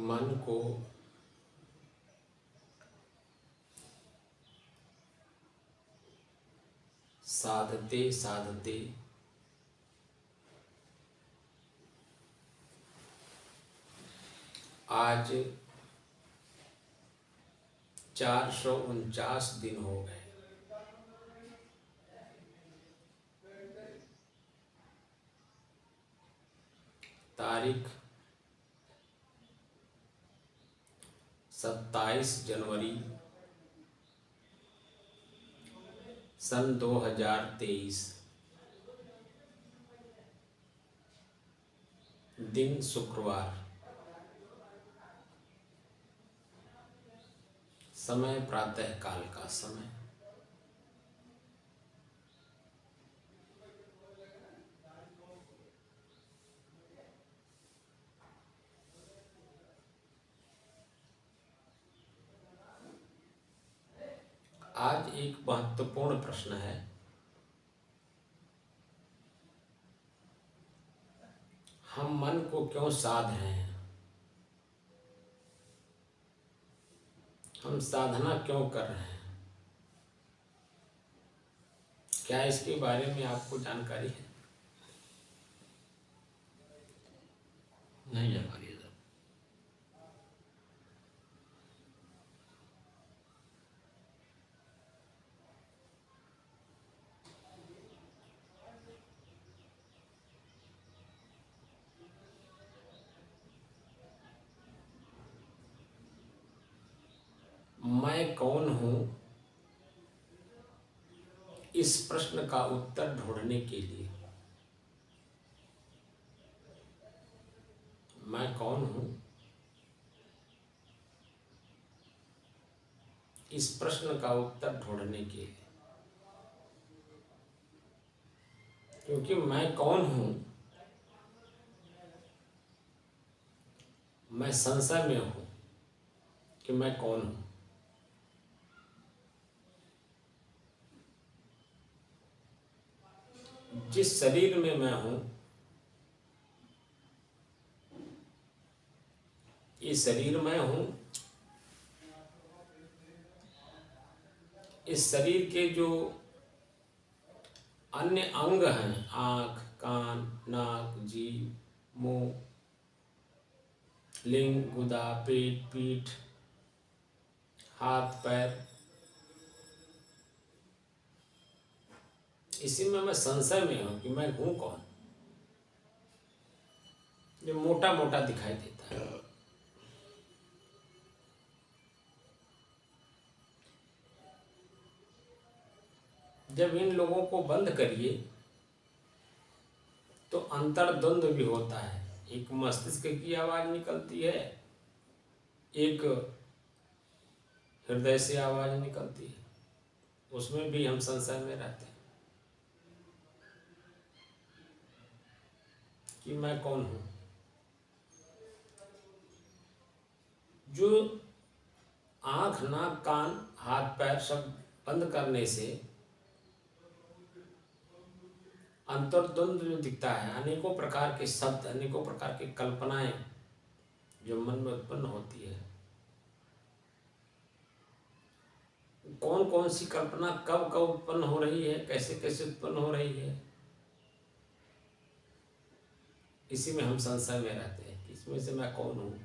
मन को साधते साधते आज 449 दिन हो गए। तारीख 27 जनवरी सन 2023, दिन शुक्रवार, समय प्रातः काल का समय। आज एक महत्वपूर्ण प्रश्न है। हम मन को क्यों साध रहे हैं? हम साधना क्यों कर रहे हैं? क्या इसके बारे में आपको जानकारी है? नहीं जानकारी है सर। मैं कौन हूं, इस प्रश्न का उत्तर ढूंढने के लिए मैं कौन हूं, इस प्रश्न का उत्तर ढूंढने के लिए, क्योंकि मैं कौन हूं, मैं संशय में हूं कि मैं कौन हूं। जिस शरीर में मैं हूँ, इस शरीर में हूँ, इस शरीर के जो अन्य अंग हैं, आँख, कान, नाक, जीभ, मुंह, लिंग, गुदा, पेट, पीठ, हाथ, पैर, इसी में मैं संशय में हूँ कि मैं हूँ कौन। जो मोटा मोटा दिखाई देता है। जब इन लोगों को बंद करिए तो अंतर्द्वंद भी होता है। एक मस्तिष्क की आवाज निकलती है, एक हृदय से आवाज निकलती है, उसमें भी हम संशय में रहते हैं कि मैं कौन हूँ। जो आँख, नाक, कान, हाथ, पैर सब बंद करने से अंतर्द्वंद जो दिखता है, अनेकों प्रकार के शब्द, अनेकों प्रकार की कल्पनाएं जो मन में उत्पन्न होती है, कौन कौन सी कल्पना कब कब उत्पन्न हो रही है, कैसे कैसे उत्पन्न हो रही है, इसी में हम संशय में रहते हैं कि इसमें से मैं कौन हूँ।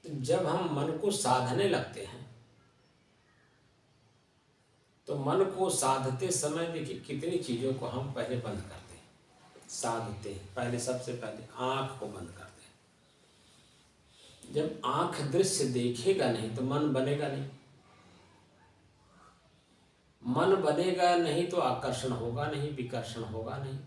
जब हम मन को साधने लगते हैं तो मन को साधते समय देखिए कितनी चीज़ों को हम पहले बंद करते हैं। साधते हैं पहले, सबसे पहले आँख को बंद करते हैं। जब आँख दृश्य देखेगा नहीं तो मन बनेगा नहीं, मन बनेगा नहीं तो आकर्षण होगा नहीं, विकर्षण होगा नहीं।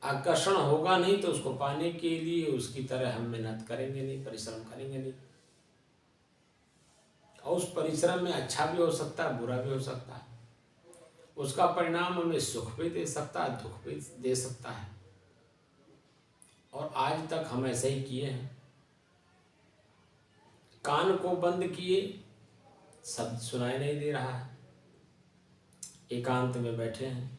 आकर्षण होगा नहीं तो उसको पाने के लिए उसकी तरह हम मेहनत करेंगे नहीं, परिश्रम करेंगे नहीं। और उस परिश्रम में अच्छा भी हो सकता है, बुरा भी हो सकता है। उसका परिणाम हमें सुख भी दे सकता है, दुख भी दे सकता है। और आज तक हम ऐसे ही किए हैं। कान को बंद किए, शब्द सुनाई नहीं दे रहा है, एकांत में बैठे हैं।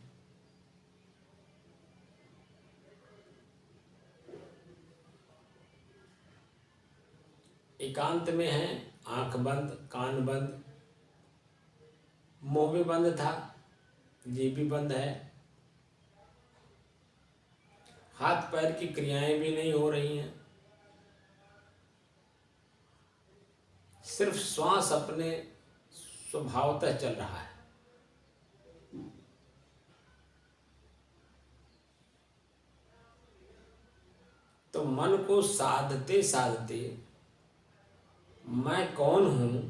एकांत में हैं, आंख बंद, कान बंद, मुंह भी बंद था, जीभ भी बंद है, हाथ पैर की क्रियाएं भी नहीं हो रही हैं। सिर्फ श्वास अपने स्वभावतः चल रहा है। तो मन को साधते साधते मैं कौन हूं,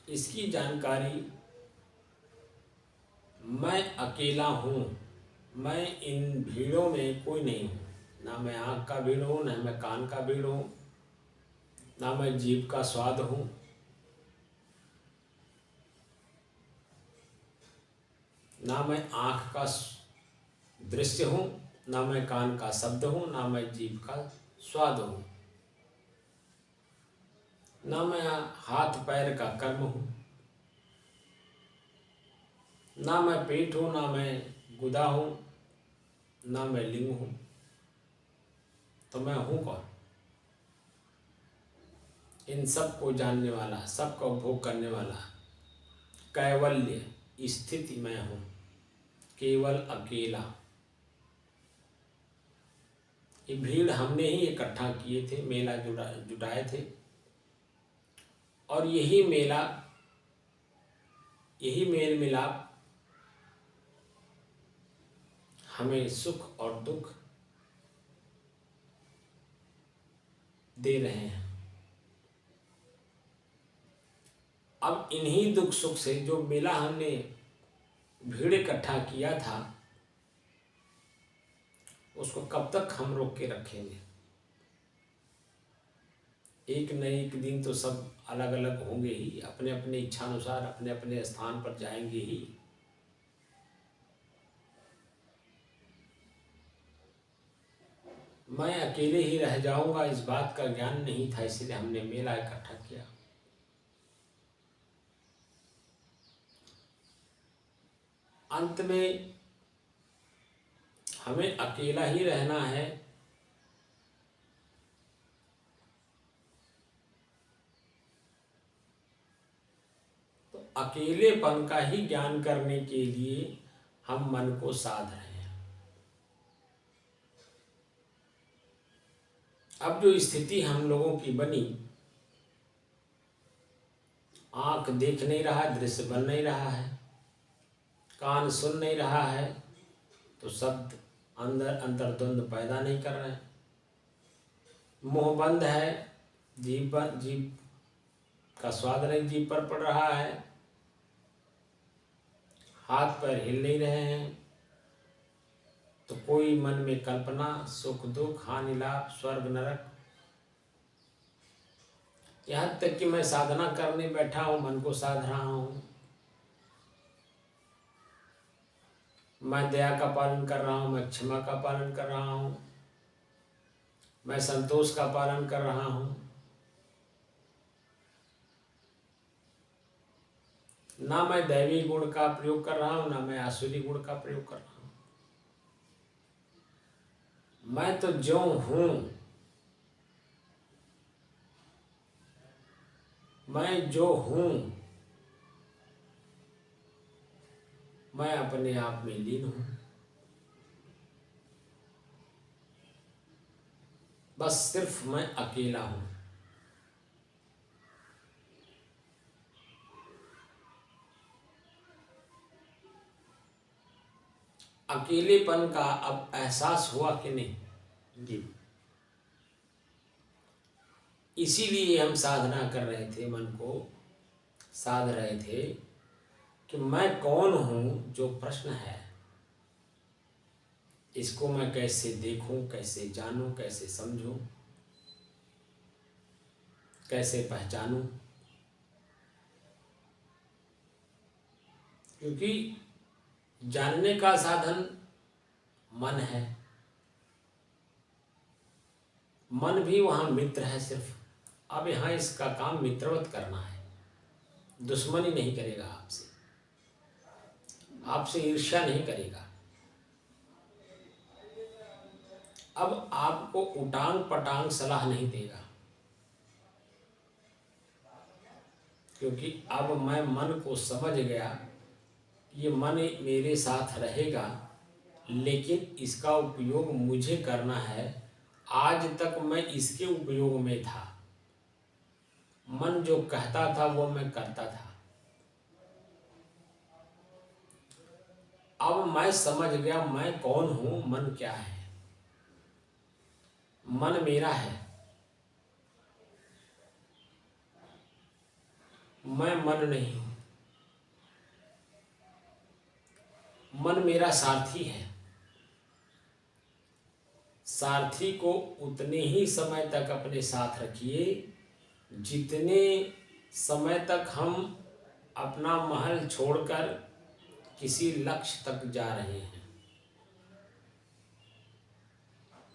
इसकी जानकारी, मैं अकेला हूं, मैं इन भीड़ों में कोई नहीं हूं। ना मैं आँख का भीड़ हूं, ना मैं कान का भीड़ हूं, ना मैं जीभ का स्वाद हूं, ना मैं आँख का दृश्य हूं, ना मैं कान का शब्द हूं, ना मैं जीभ का स्वाद हूं, ना मैं हाथ पैर का कर्म हूं, ना मैं पेट हूं, ना मैं गुदा हूं, ना मैं लिंग हूं। तो मैं हूं कौन? इन सब को जानने वाला, सबका उपभोग करने वाला, कैवल्य स्थिति मैं हूं, केवल अकेला। ये भीड़ हमने ही इकट्ठा किए थे, मेला जुटाए थे, और यही मेला, यही मेल मिलाप हमें सुख और दुख दे रहे हैं। अब इन्हीं दुख सुख से जो मेला हमने भीड़ इकट्ठा किया था, उसको कब तक हम रोक के रखेंगे? एक न एक दिन तो सब अलग अलग होंगे ही, अपने अपने इच्छानुसार अपने अपने स्थान पर जाएंगे ही। मैं अकेले ही रह जाऊंगा इस बात का ज्ञान नहीं था, इसलिए हमने मेला इकट्ठा किया। अंत में हमें अकेला ही रहना है, तो अकेलेपन का ही ज्ञान करने के लिए हम मन को साध रहे हैं। अब जो स्थिति हम लोगों की बनी, आंख देख नहीं रहा, दृश्य बन नहीं रहा है, कान सुन नहीं रहा है, तो शब्द अंदर अंतर्द्वंद पैदा नहीं कर रहे हैं। मुंह बंद है, जीभ का स्वाद नहीं जीभ पर पड़ रहा है, हाथ पैर हिल नहीं रहे हैं, तो कोई मन में कल्पना, सुख दुख, हानि लाभ, स्वर्ग नरक, यहाँ तक कि मैं साधना करने बैठा हूँ, मन को साध रहा हूँ, मैं दया का पालन कर रहा हूँ, मैं क्षमा का पालन कर रहा हूँ, मैं संतोष का पालन कर रहा हूँ, ना मैं दैवी गुण का प्रयोग कर रहा हूँ, ना मैं आसुरी गुण का प्रयोग कर रहा हूँ। मैं तो जो हूँ, मैं जो हूँ, मैं अपने आप में लीन हूँ। बस सिर्फ मैं अकेला हूँ। अकेलेपन का अब एहसास हुआ कि नहीं? जी। इसीलिए हम साधना कर रहे थे, मन को साध रहे थे कि मैं कौन हूँ। जो प्रश्न है, इसको मैं कैसे देखूं, कैसे जानूं, कैसे समझूं, कैसे पहचानूं? क्योंकि जानने का साधन मन है, मन भी वहाँ मित्र है सिर्फ। अब यहाँ इसका काम मित्रवत करना है, दुश्मनी नहीं करेगा आपसे, आपसे ईर्ष्या नहीं करेगा। अब आपको उटांग पटांग सलाह नहीं देगा, क्योंकि अब मैं मन को समझ गया, ये मन मेरे साथ रहेगा, लेकिन इसका उपयोग मुझे करना है। आज तक मैं इसके उपयोग में था, मन जो कहता था वो मैं करता था। अब मैं समझ गया मैं कौन हूं, मन क्या है। मन मेरा है, मैं मन नहीं हूं। मन मेरा सारथी है। सारथी को उतने ही समय तक अपने साथ रखिए जितने समय तक हम अपना महल छोड़कर किसी लक्ष्य तक जा रहे हैं।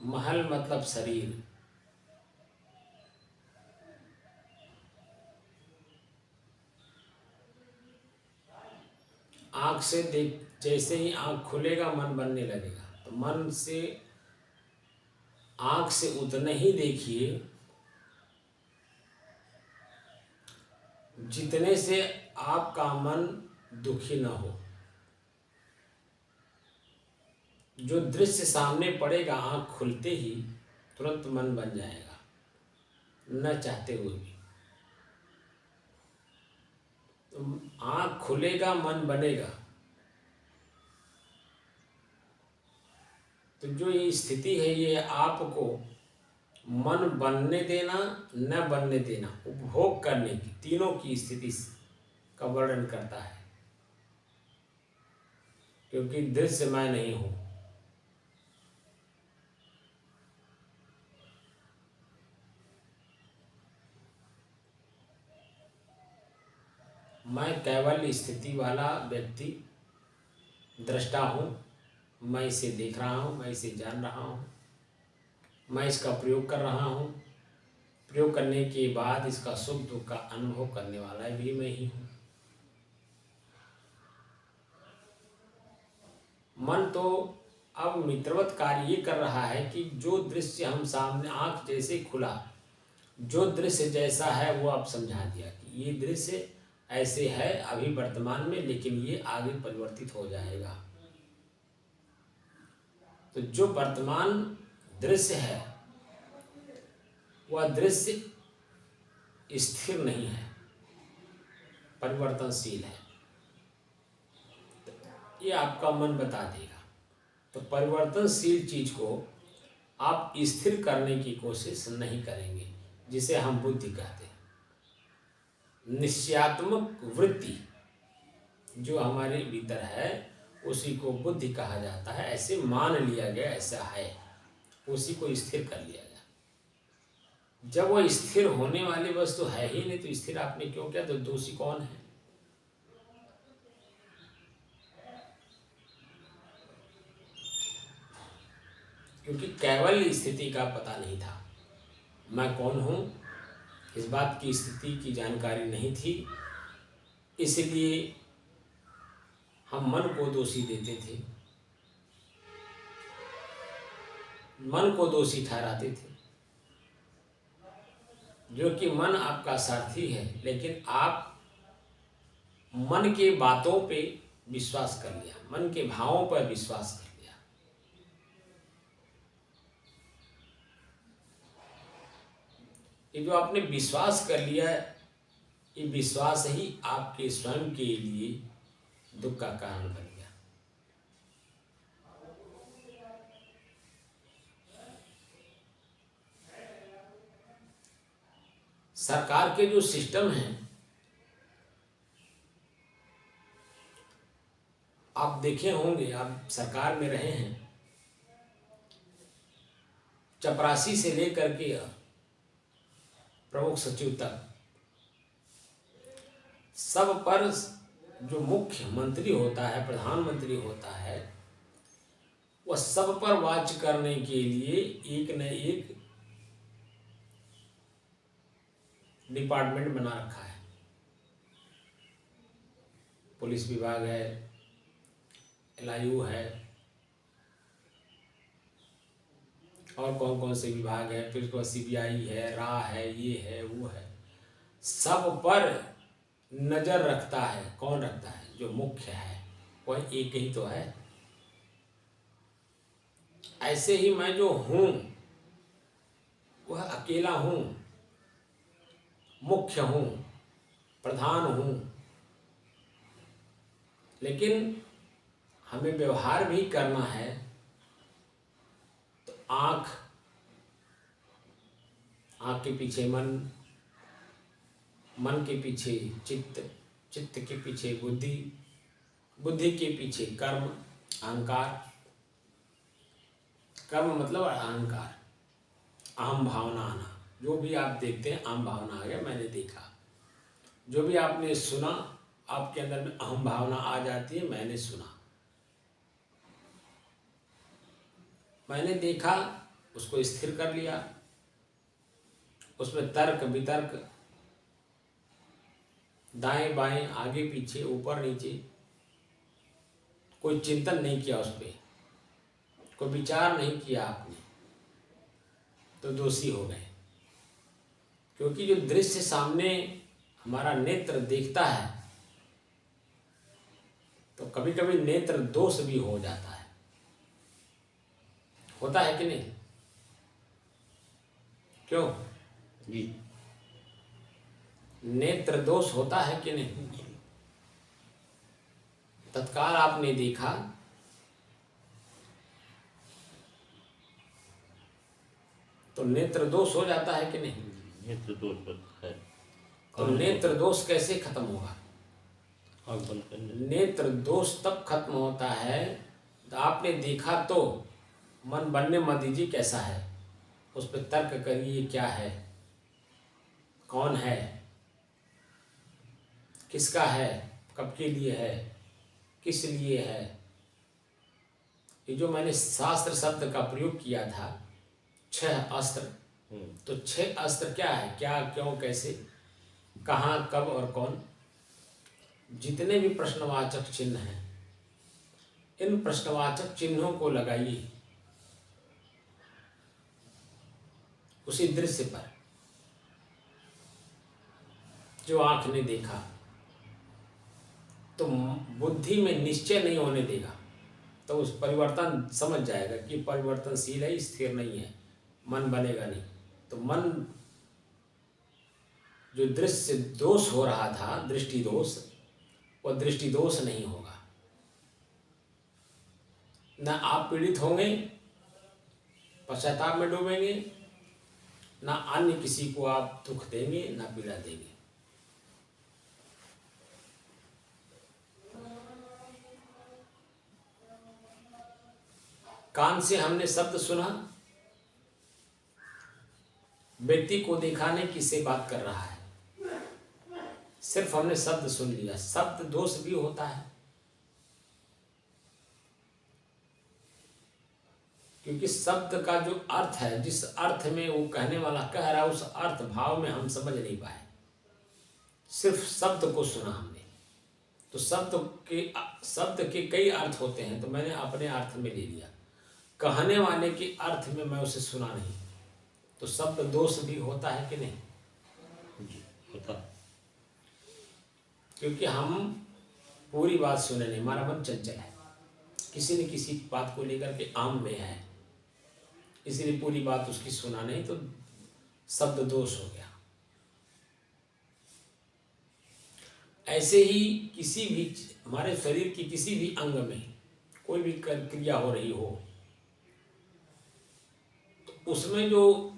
महल मतलब शरीर। आँख से देख, जैसे ही आँख खुलेगा मन बनने लगेगा, तो मन से आँख से उतने ही देखिए जितने से आपका मन दुखी न हो। जो दृश्य सामने पड़ेगा आँख खुलते ही तुरंत मन बन जाएगा, न चाहते हुए भी। तो आँख खुलेगा, मन बनेगा। तो जो ये स्थिति है, ये आपको मन बनने देना, न बनने देना, उपभोग करने की, तीनों की स्थिति का वर्णन करता है। क्योंकि दृश्य मैं नहीं हूं। मैं कैवल्य स्थिति वाला व्यक्ति, दृष्टा हूँ। मैं इसे देख रहा हूँ, मैं इसे जान रहा हूँ। मैं इसका प्रयोग कर रहा हूँ, प्रयोग करने के बाद इसका सुख दुख का अनुभव करने वाला भी मैं ही हूँ। मन तो अब मित्रवत कार्य ये कर रहा है कि जो दृश्य हम सामने आँख जैसे खुला, जो दृश्य जैसा है वो आप समझा दिया कि ये दृश्य ऐसे है अभी वर्तमान में, लेकिन ये आगे परिवर्तित हो जाएगा। तो जो वर्तमान दृश्य है वह दृश्य स्थिर नहीं है, परिवर्तनशील है। ये आपका मन बता देगा। तो परिवर्तनशील चीज को आप स्थिर करने की कोशिश नहीं करेंगे, जिसे हम बुद्धि कहते हैं। निश्चयात्मक वृत्ति जो हमारे भीतर है उसी को बुद्धि कहा जाता है। ऐसे मान लिया गया, ऐसा है, उसी को स्थिर कर लिया गया। जब वो स्थिर होने वाली वस्तु है ही नहीं तो स्थिर आपने क्यों किया? तो दोषी कौन है? क्योंकि केवल स्थिति का पता नहीं था, मैं कौन हूँ इस बात की स्थिति की जानकारी नहीं थी, इसलिए हम मन को दोषी देते थे, मन को दोषी ठहराते थे। जो कि मन आपका सारथी है, लेकिन आप मन के बातों पे विश्वास कर लिया, मन के भावों पर विश्वास कर लिया। ये जो आपने विश्वास कर लिया, ये विश्वास ही आपके स्वयं के लिए दुख का कारण बन गया। सरकार के जो सिस्टम हैं, आप देखे होंगे, आप सरकार में रहे हैं, चपरासी से लेकर के प्रमुख सचिव तक सब पर जो मुख्यमंत्री होता है, प्रधानमंत्री होता है, वह सब पर वाच करने के लिए एक न एक डिपार्टमेंट बना रखा है। पुलिस विभाग है, LIU है, और कौन कौन से विभाग है, फिर उसके बाद CBI है, रा है, ये है, वो है। सब पर नजर रखता है। कौन रखता है? जो मुख्य है, वह एक ही तो है। ऐसे ही मैं जो हूं वह अकेला हूं, मुख्य हूं, प्रधान हूं, लेकिन हमें व्यवहार भी करना है। तो आँख के पीछे मन, मन के पीछे चित्त, चित्त के पीछे बुद्धि, बुद्धि के पीछे कर्म, अहंकार। कर्म मतलब अहंकार, अहम भावना आना। जो भी आप देखते हैं अहम भावना आ गया, मैंने देखा। जो भी आपने सुना, आपके अंदर में अहम भावना आ जाती है, मैंने सुना, मैंने देखा, उसको स्थिर कर लिया। उसमें तर्क वितर्क, दाएं बाएं, आगे पीछे, ऊपर नीचे, कोई चिंतन नहीं किया, उस पर कोई विचार नहीं किया आपने, तो दोषी हो गए। क्योंकि जो दृश्य सामने हमारा नेत्र देखता है, तो कभी कभी नेत्र दोष भी हो जाता है। होता है कि नहीं? क्यों जी, नेत्र दोष होता है कि नहीं? तत्काल आपने देखा, तो नेत्र दोष हो जाता है कि नहीं? नेत्र दोष होता है। तो नेत्र दोष कैसे खत्म होगा? आँख बंद करने। नेत्र दोष तब खत्म होता है तो आपने देखा, तो मन बनने मत दीजिए कैसा है, उस पर तर्क करिए, क्या है, कौन है, किसका है, कब के लिए है, किस लिए है। ये जो मैंने शास्त्र शब्द का प्रयोग किया था, छह अस्त्र। हम्म, तो छह अस्त्र क्या है, क्या, क्यों, कैसे, कहाँ, कब और कौन, जितने भी प्रश्नवाचक चिन्ह हैं, इन प्रश्नवाचक चिन्हों को लगाइए उसी दृश्य पर जो आंख ने देखा। तो बुद्धि में निश्चय नहीं होने देगा, तो उस परिवर्तन समझ जाएगा कि परिवर्तनशील है, स्थिर नहीं है, मन बनेगा नहीं। तो मन जो दृश्य दोष हो रहा था, दृष्टि दोष, वो दृष्टि दोष नहीं होगा। न आप पीड़ित होंगे, पश्चाताप में डूबेंगे, न अन्य किसी को आप दुख देंगे, न पीड़ा देंगे। कान से हमने शब्द सुना, व्यक्ति को देखा नहीं किससे बात कर रहा है, सिर्फ हमने शब्द सुन लिया। शब्द दोष भी होता है, क्योंकि शब्द का जो अर्थ है, जिस अर्थ में वो कहने वाला कह रहा है, उस अर्थ भाव में हम समझ नहीं पाए, सिर्फ शब्द को सुना हमने। तो शब्द के कई अर्थ होते हैं, तो मैंने अपने अर्थ में ले लिया, कहने वाले के अर्थ में मैं उसे सुना नहीं। तो शब्द दोष भी होता है कि नहीं? जी होता है। क्योंकि हम पूरी बात सुने नहीं, हमारा मन चंचल है, किसी न किसी बात को लेकर के आम में है, इसलिए पूरी बात उसकी सुना नहीं, तो शब्द दोष हो गया। ऐसे ही किसी भी हमारे शरीर की किसी भी अंग में कोई भी क्रिया हो रही हो, तो उसमें जो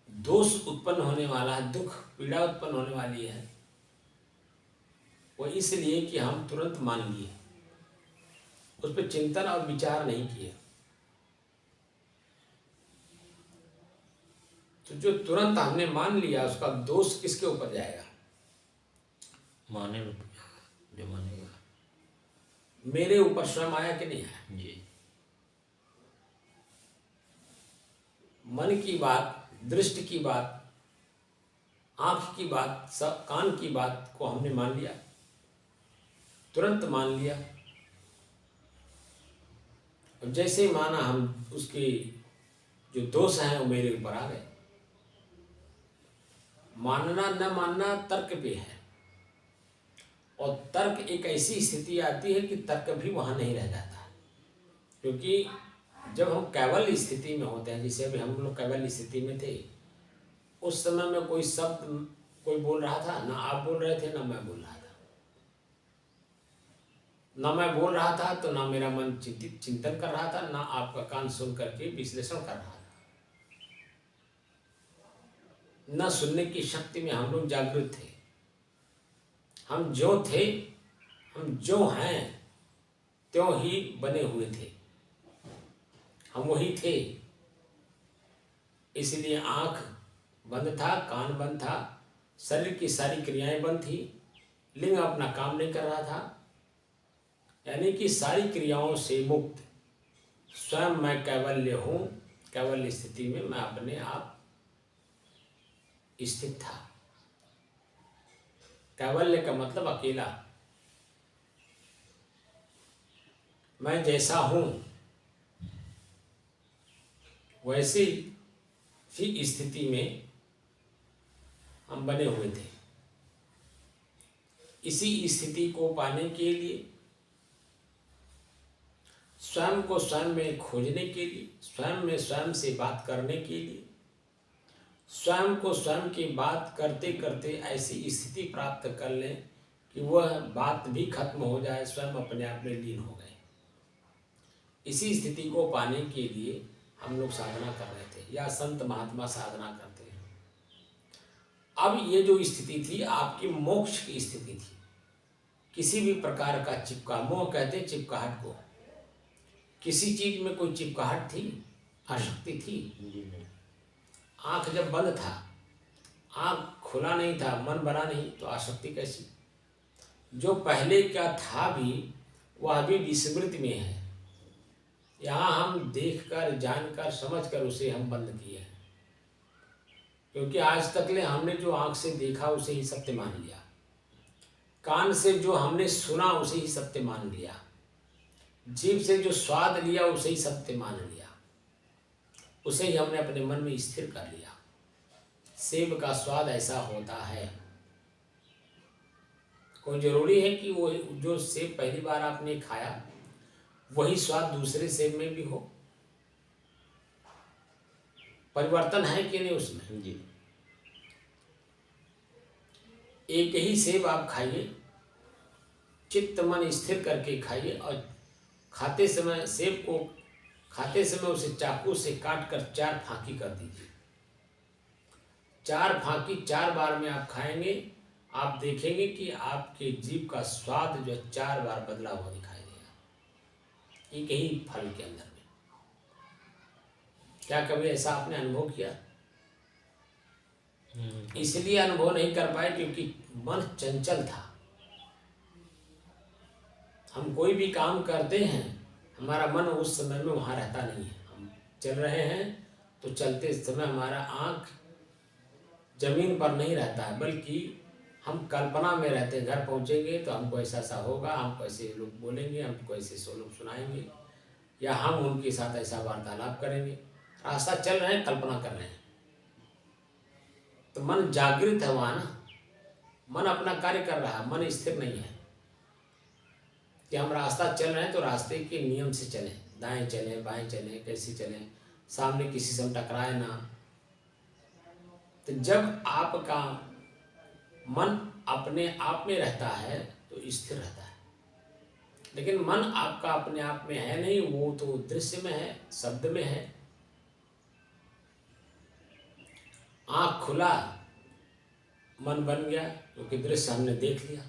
दोष उत्पन्न होने वाला है, दुख पीड़ा उत्पन्न होने वाली है, वो इसलिए कि हम तुरंत मान लिए, उस पर चिंतन और विचार नहीं किए। तो जो तुरंत हमने मान लिया, उसका दोष किसके ऊपर जाएगा? माने जो मानेगा। मेरे ऊपर स्वयं आया कि नहीं आया? जी मन की बात, दृष्टि की बात, आंख की बात, सब कान की बात को हमने मान लिया, तुरंत मान लिया। और जैसे ही माना, हम उसके जो दोष हैं वो मेरे ऊपर आ गए। मानना न मानना तर्क पे है, और तर्क एक ऐसी स्थिति आती है कि तर्क भी वहाँ नहीं रह जाता, क्योंकि जब हम कैवल्य स्थिति में होते हैं, जैसे अभी हम लोग कैवल्य स्थिति में थे, उस समय में कोई शब्द कोई बोल रहा था, ना आप बोल रहे थे, ना मैं बोल रहा था। ना मैं बोल रहा था तो ना मेरा मन चिंतन कर रहा था, ना आपका कान सुन करके विश्लेषण कर रहा था। न सुनने की शक्ति में हम लोग जागृत थे। हम जो थे, हम जो हैं त्यों ही बने हुए थे, हम वही थे। इसलिए आंख बंद था, कान बंद था, शरीर की सारी क्रियाएं बंद थी, लिंग अपना काम नहीं कर रहा था, यानी कि सारी क्रियाओं से मुक्त स्वयं मैं कैवल्य हूँ। कैवल्य स्थिति में मैं अपने आप स्थित था। कैवल्य का मतलब अकेला। मैं जैसा हूँ वैसी ही स्थिति में हम बने हुए थे। इसी स्थिति को पाने के लिए, स्वयं को स्वयं में खोजने के लिए, स्वयं में स्वयं से बात करने के लिए, स्वयं को स्वयं की बात करते करते ऐसी स्थिति प्राप्त कर लें कि वह बात भी खत्म हो जाए, स्वयं अपने आप में लीन हो गए। इसी स्थिति को पाने के लिए हम लोग साधना कर रहे थे, या संत महात्मा साधना करते हैं। अब ये जो स्थिति थी आपकी मोक्ष की स्थिति थी। किसी भी प्रकार का चिपका, मोह कहते चिपकाहट को। किसी चीज में कोई चिपकाहट थी, आसक्ति थी? जी नहीं। आंख जब बंद था, आंख खुला नहीं था, मन बना नहीं, तो आसक्ति कैसी? जो पहले क्या था भी वह भी विस्मृति में है, यहाँ हम देखकर जानकर समझकर उसे हम बंद किए हैं, क्योंकि आज तक ले हमने जो आँख से देखा उसे ही सत्य मान लिया, कान से जो हमने सुना उसे ही सत्य मान लिया, जीभ से जो स्वाद लिया उसे ही सत्य मान लिया, उसे ही हमने अपने मन में स्थिर कर लिया। सेब का स्वाद ऐसा होता है, कोई जरूरी है कि वो जो सेब पहली बार आपने खाया वही स्वाद दूसरे सेब में भी हो? परिवर्तन है कि नहीं उसमें? जी। एक ही सेब आप खाइए, चित्त मन स्थिर करके खाइए, और खाते समय सेब को खाते समय उसे चाकू से काट कर 4 फांकी कर दीजिए। 4 फांकी 4 बार में आप खाएंगे, आप देखेंगे कि आपके जीभ का स्वाद जो 4 बार बदला हुआ दिखाई देगा, एक ही फल के अंदर में। क्या कभी ऐसा आपने अनुभव किया? इसलिए अनुभव नहीं कर पाए क्योंकि मन चंचल था। हम कोई भी काम करते हैं, हमारा मन उस समय में वहाँ रहता नहीं है। हम चल रहे हैं तो चलते समय हमारा आँख जमीन पर नहीं रहता है, बल्कि हम कल्पना में रहते हैं। घर पहुँचेंगे तो हमको ऐसा ऐसा होगा, हमको ऐसे लोग बोलेंगे, हमको ऐसे सो लोग सुनाएंगे, या हम उनके साथ ऐसा वार्तालाप करेंगे। रास्ता चल रहे हैं, कल्पना कर रहे हैं, तो मन जागृत है वहाँ ना, मन अपना कार्य कर रहा है, मन स्थिर नहीं है कि हम रास्ता चल रहे हैं तो रास्ते के नियम से चलें, दाएं चलें बाएं चलें, कैसे चलें, सामने किसी से हम टकराए ना। तो जब आपका मन अपने आप में रहता है तो स्थिर रहता है, लेकिन मन आपका अपने आप में है नहीं, वो तो दृश्य में है, शब्द में है। आँख खुला, मन बन गया क्योंकि दृश्य हमने देख लिया,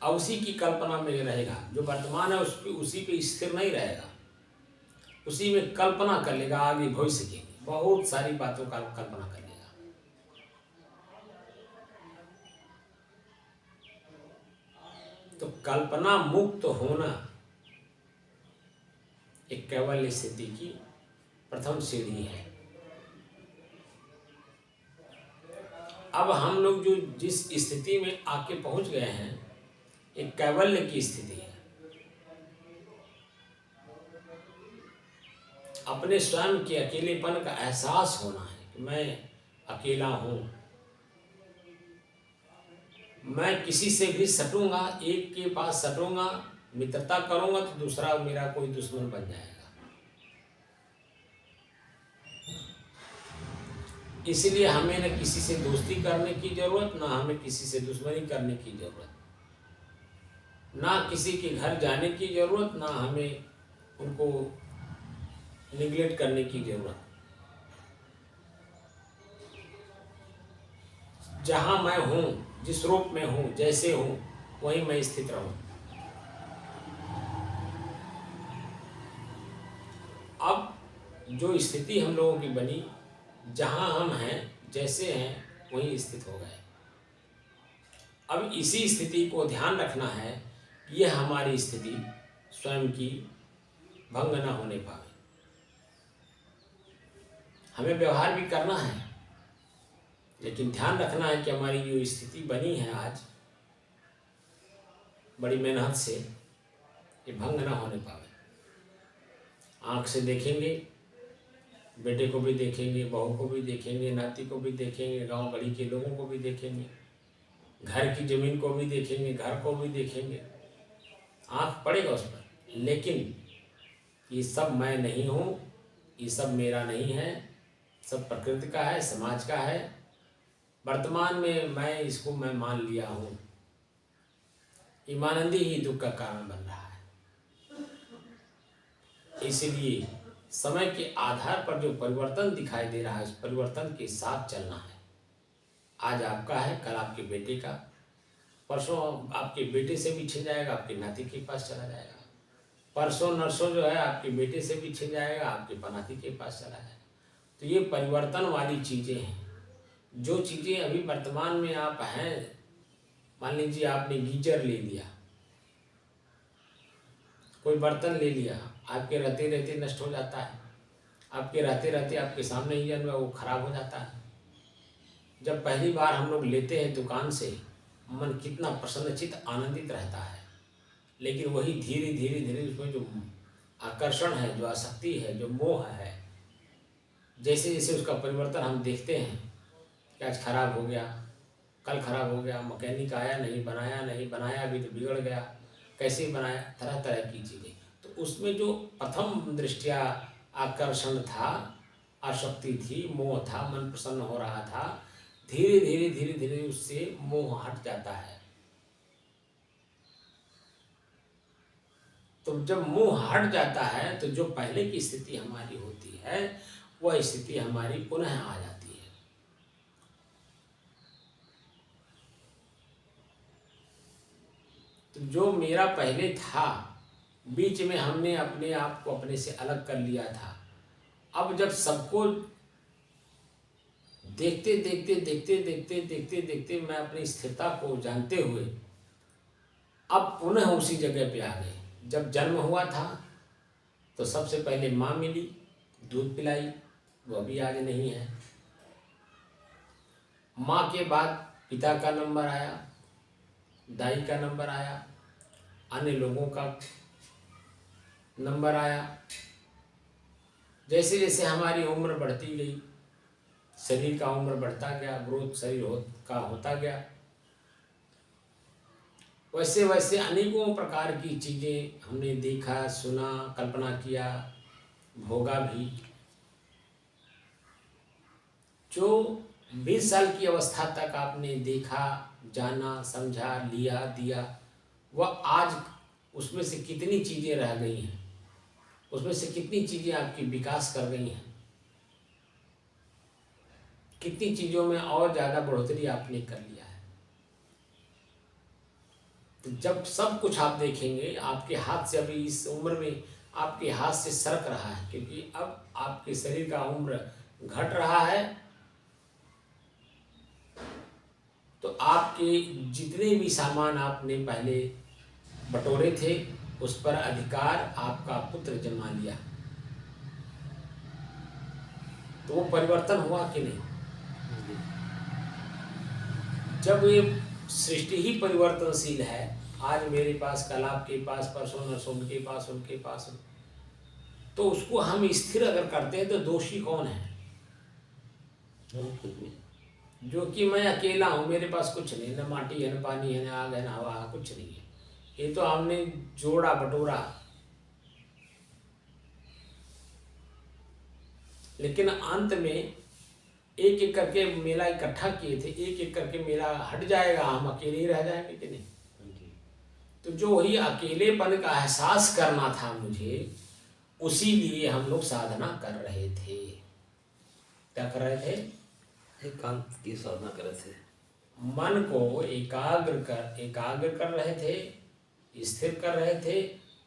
अब उसी की कल्पना में रहेगा। जो वर्तमान है उसी पे स्थिर नहीं रहेगा, उसी में कल्पना कर लेगा, आगे भविष्य की बहुत सारी बातों का कल्पना कर लेगा। तो कल्पना मुक्त होना एक कैवल्य स्थिति की प्रथम सीढ़ी है। अब हम लोग जो जिस स्थिति में आके पहुंच गए हैं, एक कैवल्य की स्थिति है। अपने स्वयं के अकेलेपन का एहसास होना है कि मैं अकेला हूं, मैं किसी से भी सटूंगा, एक के पास सटूंगा, मित्रता करूंगा तो दूसरा मेरा कोई दुश्मन बन जाएगा। इसलिए हमें न किसी से दोस्ती करने की जरूरत, ना हमें किसी से दुश्मनी करने की जरूरत, ना किसी के घर जाने की जरूरत, ना हमें उनको निगलेक्ट करने की जरूरत। जहाँ मैं हूँ, जिस रूप में हूँ, जैसे हूँ, वहीं मैं स्थित रहूँ। अब जो स्थिति हम लोगों की बनी, जहाँ हम हैं, जैसे हैं, वहीं स्थित हो गए। अब इसी स्थिति को ध्यान रखना है कि यह हमारी स्थिति स्वयं की भंग न होने पाए। हमें व्यवहार भी करना है, लेकिन ध्यान रखना है कि हमारी जो स्थिति बनी है आज बड़ी मेहनत से, ये भंग न होने पाए। आँख से देखेंगे, बेटे को भी देखेंगे, बहू को भी देखेंगे, नाती को भी देखेंगे, गांव गली के लोगों को भी देखेंगे, घर की जमीन को भी देखेंगे, घर को भी देखेंगे, आँख पड़ेगा उस पर। लेकिन ये सब मैं नहीं हूँ, ये सब मेरा नहीं है, सब प्रकृति का है, समाज का है। वर्तमान में मैं इसको मैं मान लिया हूँ, ईमानंदी ही दुख का कारण बन रहा है। इसलिए समय के आधार पर जो परिवर्तन दिखाई दे रहा है, उस परिवर्तन के साथ चलना है। आज आपका है, कल आपके बेटे का, परसों आपके बेटे से भी छिन जाएगा, आपके नाती के पास चला जाएगा, परसों नरसों जो है आपके बेटे से भी छिन जाएगा, आपके पनाती के पास चला जाएगा। तो ये परिवर्तन वाली चीज़ें हैं। जो चीज़ें अभी वर्तमान में आप हैं, मान लीजिए आपने गीजर ले लिया, कोई बर्तन ले लिया, आपके रहते रहते नष्ट हो जाता है, आपके रहते रहते आपके सामने ही जो है वो खराब हो जाता है। जब पहली बार हम लोग लेते हैं दुकान से, मन कितना प्रसन्नचित्त आनंदित रहता है, लेकिन वही धीरे धीरे धीरे उसमें जो आकर्षण है, जो आसक्ति है, जो मोह है, जैसे जैसे उसका परिवर्तन हम देखते हैं कि आज खराब हो गया, कल खराब हो गया, मैकेनिक आया नहीं, बनाया नहीं, बनाया भी तो बिगड़ गया, कैसे बनाया, तरह तरह की चीज़ें। तो उसमें जो प्रथम दृष्टिया आकर्षण था, आसक्ति थी, मोह था, मन प्रसन्न हो रहा था, धीरे धीरे धीरे धीरे उससे मोह हट जाता है। तो जब मोह हट जाता है तो जो पहले की स्थिति हमारी होती है वह स्थिति हमारी पुनः आ जाती है। तो जो मेरा पहले था, बीच में हमने अपने आप को अपने से अलग कर लिया था, अब जब सबको देखते देखते देखते देखते देखते देखते मैं अपनी स्थिरता को जानते हुए अब पुनः उसी जगह पे आ गए। जब जन्म हुआ था तो सबसे पहले माँ मिली, दूध पिलाई, वो भी आज नहीं है। माँ के बाद पिता का नंबर आया, दाई का नंबर आया, अन्य लोगों का नंबर आया। जैसे जैसे हमारी उम्र बढ़ती गई, शरीर का उम्र बढ़ता गया, ग्रोथ शरीर का होता गया, वैसे वैसे अनेकों प्रकार की चीज़ें हमने देखा, सुना, कल्पना किया, भोगा भी। जो 20 साल की अवस्था तक आपने देखा, जाना, समझा, लिया, दिया, वह आज उसमें से कितनी चीज़ें रह गई हैं, उसमें से कितनी चीज़ें आपकी विकास कर गई हैं, कितनी चीज़ों में और ज़्यादा बढ़ोतरी आपने कर लिया है। तो जब सब कुछ आप देखेंगे, आपके हाथ से अभी इस उम्र में आपके हाथ से सरक रहा है, क्योंकि अब आपके शरीर का उम्र घट रहा है, तो आपके जितने भी सामान आपने पहले बटोरे थे उस पर अधिकार आपका पुत्र जमा लिया। तो वो परिवर्तन हुआ कि नहीं? जब ये सृष्टि ही परिवर्तनशील है, आज मेरे पास, कल आपके पास, परसों नरसों उनके पास, उनके पास, तो उसको हम स्थिर अगर करते हैं तो दोषी कौन है? जो कि मैं अकेला हूँ, मेरे पास कुछ नहीं, न माटी है, न पानी है, न आग है, न हवा है, कुछ नहीं है। ये तो हमने जोड़ा बटोरा, लेकिन अंत में एक एक करके मेला इकट्ठा किए थे, एक एक करके मेला हट जाएगा, हम अकेले ही रह जाएंगे कि नहीं? तो जो वही अकेलेपन का एहसास करना था मुझे, उसी लिए हम लोग साधना कर रहे थे। क्या कर रहे थे? एकांत की साधना कर रहे थे, मन को एकाग्र कर रहे थे, स्थिर कर रहे थे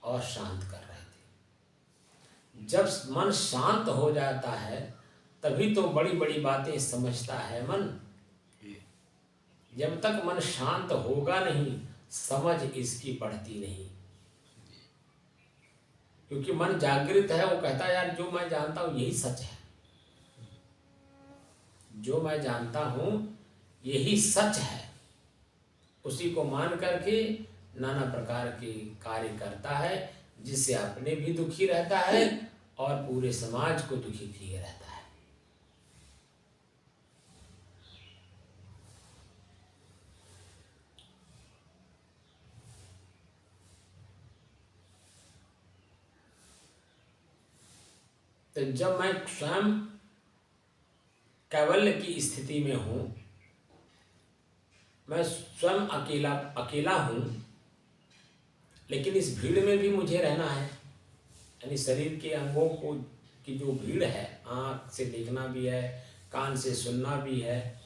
और शांत कर रहे थे। जब मन शांत हो जाता है तभी तो बड़ी बड़ी बातें समझता है मन। जब तक मन शांत होगा नहीं, समझ इसकी बढ़ती नहीं, क्योंकि मन जागृत है, वो कहता है यार जो मैं जानता हूँ यही सच है, जो मैं जानता हूँ यही सच है। उसी को मान करके नाना प्रकार के कार्य करता है, जिससे अपने भी दुखी रहता है और पूरे समाज को दुखी किए रहता है। तो जब मैं स्वयं कैवल्य की स्थिति में हूँ, मैं स्वयं अकेला हूँ, लेकिन इस भीड़ में भी मुझे रहना है। यानी शरीर के अंगों को की जो भीड़ है, आँख से देखना भी है, कान से सुनना भी है,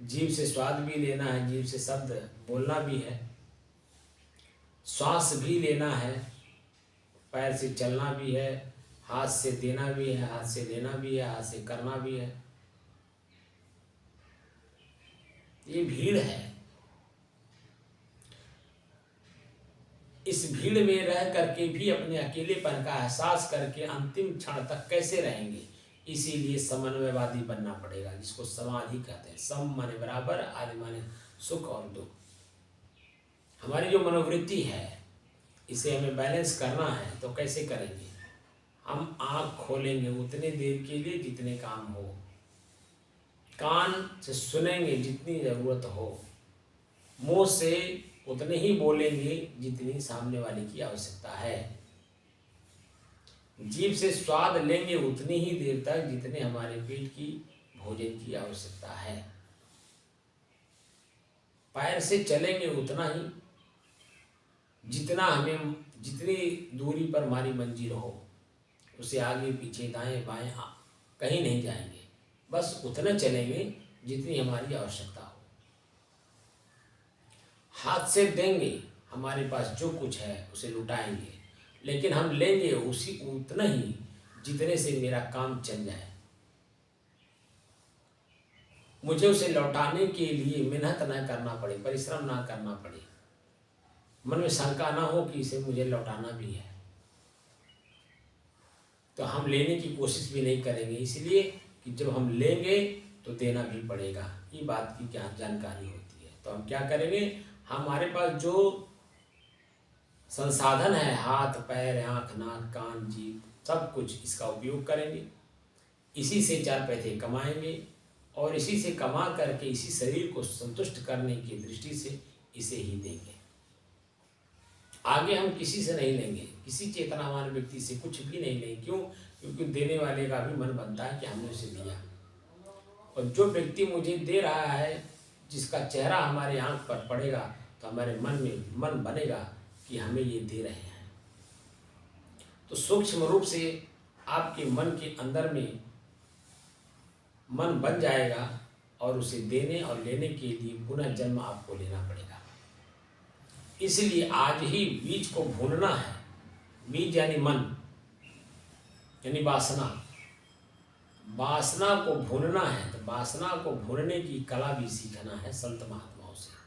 जीभ से स्वाद भी लेना है, जीभ से शब्द बोलना भी है, श्वास भी लेना है, पैर से चलना भी है, हाथ से देना भी है, हाथ से लेना भी है, हाथ से करना भी है। ये भीड़ है। इस भीड़ में रह रह करके भी अपने अकेलेपन का एहसास करके अंतिम क्षण तक कैसे रहेंगे। इसीलिए समन्वयवादी बनना पड़ेगा, जिसको समाधि कहते हैं। सम माने बराबर, आदि माने सुख और दुख। हमारी जो मनोवृत्ति है इसे हमें बैलेंस करना है, तो कैसे करेंगे? हम आँख खोलेंगे उतने देर के लिए जितने काम हो, कान से सुनेंगे जितनी ज़रूरत हो, मुंह से उतने ही बोलेंगे जितनी सामने वाले की आवश्यकता है, जीभ से स्वाद लेंगे उतनी ही देर तक जितने हमारे पेट की भोजन की आवश्यकता है, पैर से चलेंगे उतना ही जितना हमें, जितनी दूरी पर हमारी मंजिल हो, उसे आगे पीछे दाएं बाएं कहीं नहीं जाएंगे, बस उतना चलेंगे जितनी हमारी आवश्यकता हो। हाथ से देंगे, हमारे पास जो कुछ है उसे लुटाएंगे, लेकिन हम लेंगे उसी उतना ही जितने से मेरा काम चल जाए। मुझे उसे लौटाने के लिए मेहनत ना करना पड़े, परिश्रम ना करना पड़े, मन में शंका ना हो कि इसे मुझे लौटाना भी है, तो हम लेने की कोशिश भी नहीं करेंगे। इसलिए कि जब हम लेंगे तो देना भी पड़ेगा, ये बात की क्या जानकारी होती है। तो हम क्या करेंगे, हमारे पास जो संसाधन है, हाथ पैर आँख नाक कान जीभ सब कुछ, इसका उपयोग करेंगे, इसी से चार पैसे कमाएंगे और इसी से कमा करके इसी शरीर को संतुष्ट करने की दृष्टि से इसे ही देंगे। आगे हम किसी से नहीं लेंगे, किसी चेतनावान व्यक्ति से कुछ भी नहीं लेंगे। क्यों? क्योंकि देने वाले का भी मन बनता है कि हमने उसे दिया, और जो व्यक्ति मुझे दे रहा है, जिसका चेहरा हमारे आंख पर पड़ेगा, तो हमारे मन में मन बनेगा कि हमें ये दे रहे हैं। तो सूक्ष्म रूप से आपके मन के अंदर में मन बन जाएगा और उसे देने और लेने के लिए पुनः जन्म आपको लेना पड़ेगा। इसलिए आज ही बीज को भूनना है। बीज यानी मन, यानी वासना, वासना को भूनना है। तो वासना को भूनने की कला भी सीखना है संत महात्माओं से।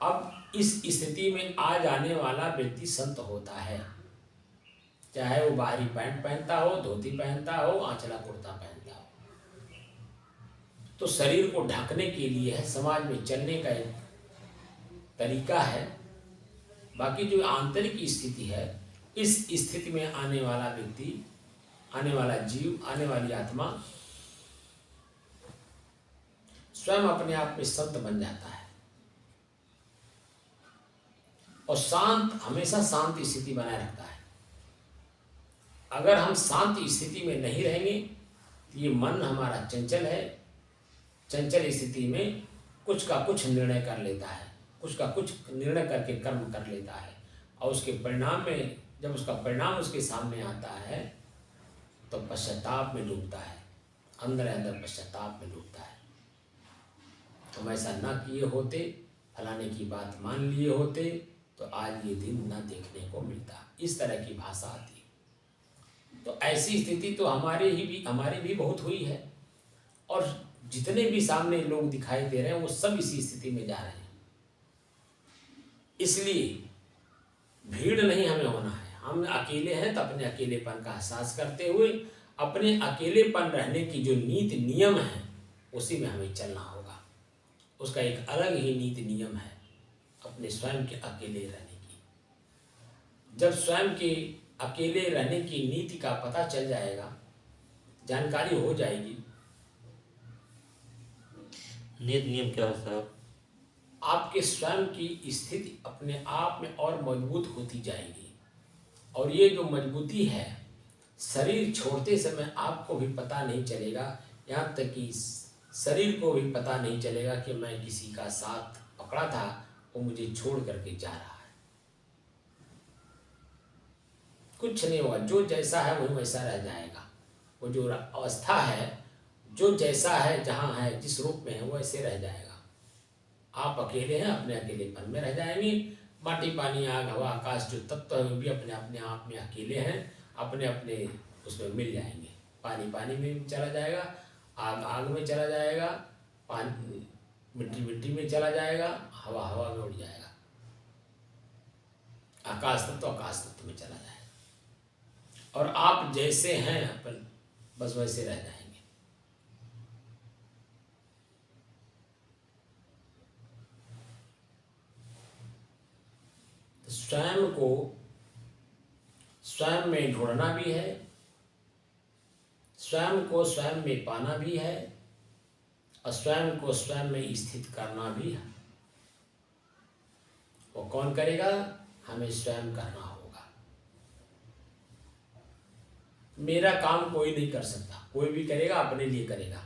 अब इस स्थिति में आ जाने वाला व्यक्ति संत होता है, चाहे वो बाहरी पैंट पहनता हो, धोती पहनता हो, आंचला कुर्ता पहनता हो। तो शरीर को ढकने के लिए है, समाज में चलने का एक तरीका है। बाकी जो आंतरिक स्थिति है, इस स्थिति में आने वाला व्यक्ति, आने वाला जीव, आने वाली आत्मा स्वयं अपने आप में संत बन जाता है। और शांत, हमेशा शांत स्थिति बनाए रखता है। अगर हम शांत स्थिति में नहीं रहेंगे तो ये मन हमारा चंचल है, चंचल स्थिति में कुछ का कुछ निर्णय कर लेता है, कुछ का कुछ निर्णय करके कर्म कर लेता है, और उसके परिणाम में, जब उसका परिणाम उसके सामने आता है तो पश्चाताप में डूबता है, अंदर अंदर पश्चाताप में डूबता है। हम ऐसा ना किए होते, फलाने की बात मान लिए होते, तो आज ये दिन ना देखने को मिलता। इस तरह की भाषा आती है। तो ऐसी स्थिति तो हमारे भी बहुत हुई है, और जितने भी सामने लोग दिखाई दे रहे हैं वो सब इसी स्थिति में जा रहे हैं। इसलिए भीड़ नहीं हमें होना है। हम अकेले हैं तो अपने अकेलेपन का एहसास करते हुए अपने अकेलेपन रहने की जो नीति नियम है उसी में हमें चलना होगा। उसका एक अलग ही नीति नियम है अपने स्वयं के अकेले रहने की। जब स्वयं के अकेले रहने की नीति का पता चल जाएगा, जानकारी हो जाएगी। नीति नियम क्या है साहब? आपके स्वयं की स्थिति अपने आप में और मजबूत होती जाएगी, और ये जो मजबूती है शरीर छोड़ते समय आपको भी पता नहीं चलेगा, यहाँ तक कि शरीर को भी पता नहीं चलेगा कि मैं किसी का साथ पकड़ा था, वो मुझे छोड़ करके जा रहा है। कुछ नहीं होगा, जो जैसा है वही वैसा रह जाएगा। वो जो अवस्था है, जो जैसा है, जहाँ है, जिस रूप में है, वो ऐसे रह जाएगा। आप अकेले हैं, अपने अकेलेपन में रह जाएंगे। माटी पानी आग हवा आकाश जो तत्व है वो भी अपने अपने आप में अकेले हैं, अपने अपने उसमें मिल जाएंगे। पानी पानी में चला जाएगा, आग आग में चला जाएगा, पानी मिट्टी मिट्टी में चला जाएगा, हवा हवा में उड़ जाएगा। आकाश तत्व में चला जाएगा और आप जैसे हैं अपन बस वैसे रह जाएंगे। तो स्वयं को स्वयं में ढूंढना भी है, स्वयं को स्वयं में पाना भी है और स्वयं को स्वयं में स्थित करना भी है। वो कौन करेगा? हमें स्वयं करना होगा। मेरा काम कोई नहीं कर सकता, कोई भी करेगा अपने लिए करेगा,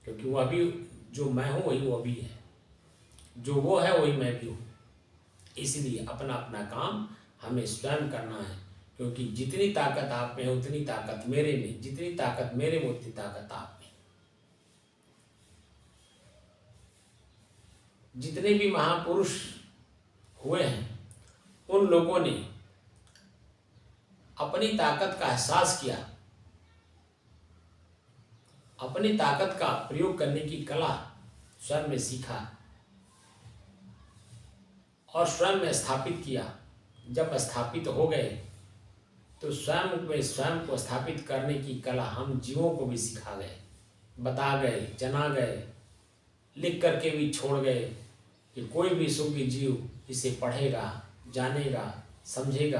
क्योंकि वह भी जो मैं हूं वही वो भी है, जो वो है वही मैं भी हूं। इसलिए अपना अपना काम हमें स्वयं करना है, क्योंकि जितनी ताकत आप में है उतनी ताकत मेरे में, जितनी ताकत मेरे में उतनी ताकत आप में। जितने भी महापुरुष हुए हैं उन लोगों ने अपनी ताकत का एहसास किया, अपनी ताकत का प्रयोग करने की कला स्वयं में सीखा और स्वयं में स्थापित किया। जब स्थापित हो गए तो स्वयं में स्वयं को स्थापित करने की कला हम जीवों को भी सिखा गए, बता गए, जना गए, लिख करके भी छोड़ गए कि कोई भी सुखी जीव इसे पढ़ेगा, जानेगा, समझेगा,